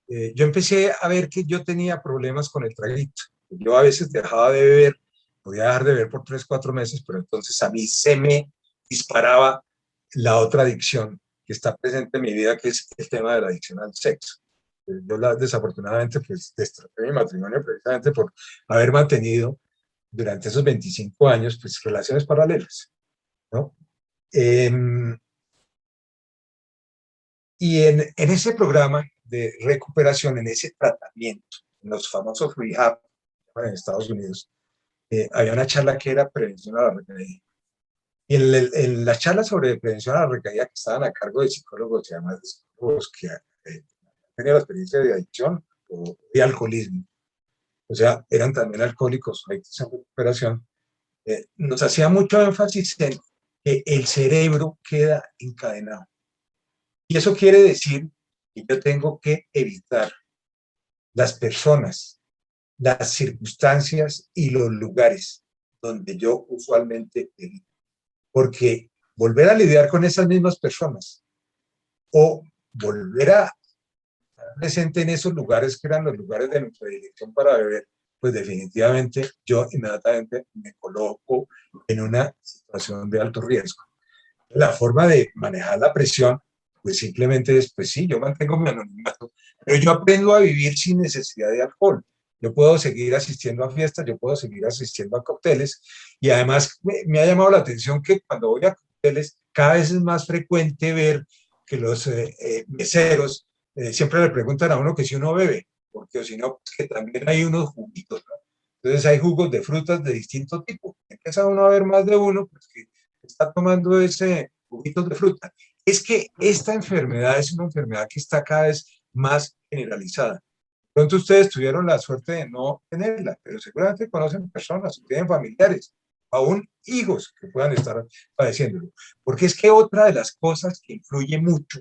yo empecé a ver que yo tenía problemas con el traguito. Yo a veces dejaba de beber, podía dejar de beber por 3, 4 meses, pero entonces a mí se me disparaba la otra adicción que está presente en mi vida, que es el tema de la adicción al sexo. Yo desafortunadamente pues destrozé mi matrimonio precisamente por haber mantenido durante esos 25 años pues relaciones paralelas, ¿no? Y en ese programa de recuperación, en ese tratamiento, en los famosos rehab en Estados Unidos, había una charla que era prevención a la recaída. Y en la charla sobre prevención a la recaída que estaban a cargo de psicólogos y además de psicólogos que tenían la experiencia de adicción o de alcoholismo, o sea, eran también alcohólicos, adictos en recuperación, nos hacía mucho énfasis en que el cerebro queda encadenado. Y eso quiere decir que yo tengo que evitar las personas, las circunstancias y los lugares donde yo usualmente evito. Porque volver a lidiar con esas mismas personas o volver a estar presente en esos lugares que eran los lugares de nuestra dirección para beber, pues definitivamente yo inmediatamente me coloco en una situación de alto riesgo. La forma de manejar la presión, pues simplemente es, pues sí, yo mantengo mi anonimato, pero yo aprendo a vivir sin necesidad de alcohol. Yo puedo seguir asistiendo a fiestas, yo puedo seguir asistiendo a cócteles, y además me ha llamado la atención que cuando voy a cócteles, cada vez es más frecuente ver que los meseros siempre le preguntan a uno que si uno bebe, porque si no, pues que también hay unos juguitos, ¿no? Entonces hay jugos de frutas de distinto tipo. Empieza uno a ver más de uno, pues que está tomando ese juguito de fruta. Es que esta enfermedad es una enfermedad que está cada vez más generalizada. Pronto ustedes tuvieron la suerte de no tenerla, pero seguramente conocen personas, tienen familiares, aún hijos que puedan estar padeciéndolo. Porque es que otra de las cosas que influye mucho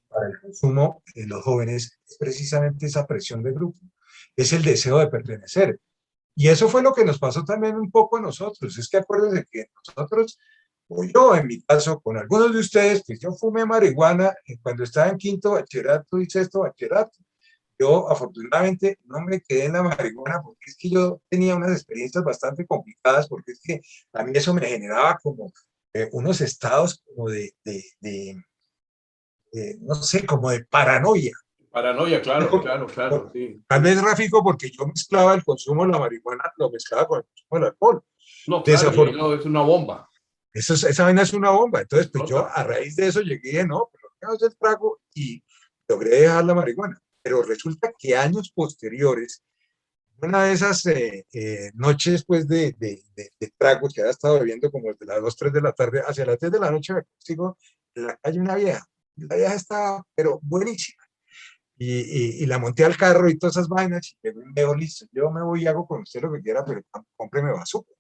para el consumo de los jóvenes es precisamente esa presión de grupo, es el deseo de pertenecer. Y eso fue lo que nos pasó también un poco a nosotros. Es que acuérdense que nosotros, o yo en mi caso, con algunos de ustedes, pues yo fumé marihuana cuando estaba en quinto bachillerato y sexto bachillerato. Yo afortunadamente no me quedé en la marihuana porque es que yo tenía unas experiencias bastante complicadas, porque es que a mí eso me generaba como unos estados como no sé, como de paranoia. Paranoia, claro, sí. Tal vez Ráfico, porque yo mezclaba el consumo de la marihuana, lo mezclaba con el consumo del alcohol. No, claro, es una bomba. Esa vaina es una bomba. Entonces, pues yo a raíz de eso llegué y dije, no, pero no es el trago, y logré dejar la marihuana. Pero resulta que años posteriores, una de esas noches pues de tragos que había estado bebiendo como desde las 2, 3 de la tarde, hacia las 10 de la noche me consigo en la calle una vieja. La vieja estaba, pero buenísima. Y la monté al carro y todas esas vainas, y me dijo, listo, yo me voy y hago con usted lo que quiera, pero cómpreme bazuco.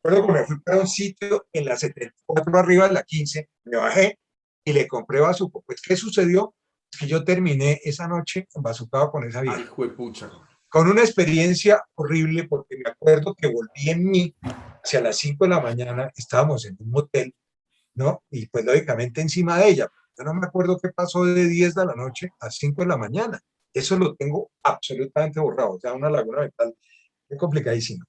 Recuerdo que me fui para un sitio en la 74 arriba de la 15, me bajé y le compré bazuco. Pues, ¿qué sucedió? Que yo terminé esa noche embazucado con esa vieja. Ay, juepucha. Con una experiencia horrible, porque me acuerdo que volví en mí hacia las 5 de la mañana, estábamos en un motel, ¿no? Y pues lógicamente encima de ella. Yo no me acuerdo qué pasó de 10 de la noche a 5 de la mañana. Eso lo tengo absolutamente borrado, o sea, una laguna mental es complicadísima.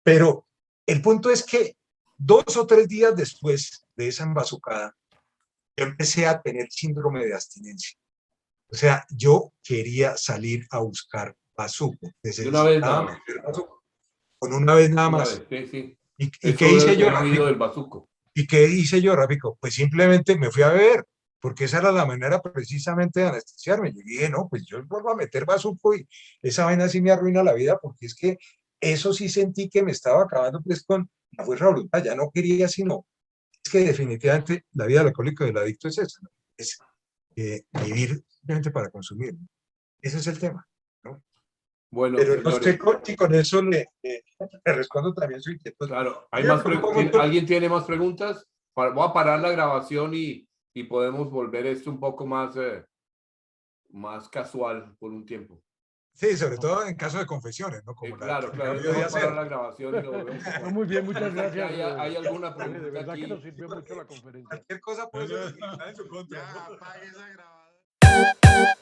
Pero el punto es que 2 o 3 días después de esa embazucada, yo empecé a tener síndrome de abstinencia. O sea, yo quería salir a buscar bazuco. De una vez nada más. Con una vez nada más. Vez, sí. ¿Y qué hice yo, del bazuco. ¿Y qué hice yo, Ráfico? Pues simplemente me fui a beber, porque esa era la manera precisamente de anestesiarme. Yo dije, no, pues yo vuelvo a meter bazuco y esa vaina sí me arruina la vida, porque es que eso sí sentí que me estaba acabando pues con la fuerza de voluntad. Ya no quería sino, es que definitivamente la vida del alcohólico y del adicto es esa, ¿no? Es vivir simplemente para consumir, ¿no? Ese es el tema, ¿no? Bueno, pero no sé si con eso le respondo también su inquietud. Claro, ¿alguien tiene más preguntas? Voy a parar la grabación y podemos volver esto un poco más casual por un tiempo. Sí, sobre todo en caso de confesiones, ¿no? Como claro. Voy a parar la grabación y lo volvemos a Muy bien, muchas gracias. ¿Hay alguna pregunta? De verdad aquí? que nos sirvió mucho la conferencia. Cualquier cosa puede ser en su contra. Ya, apague esa grabadora.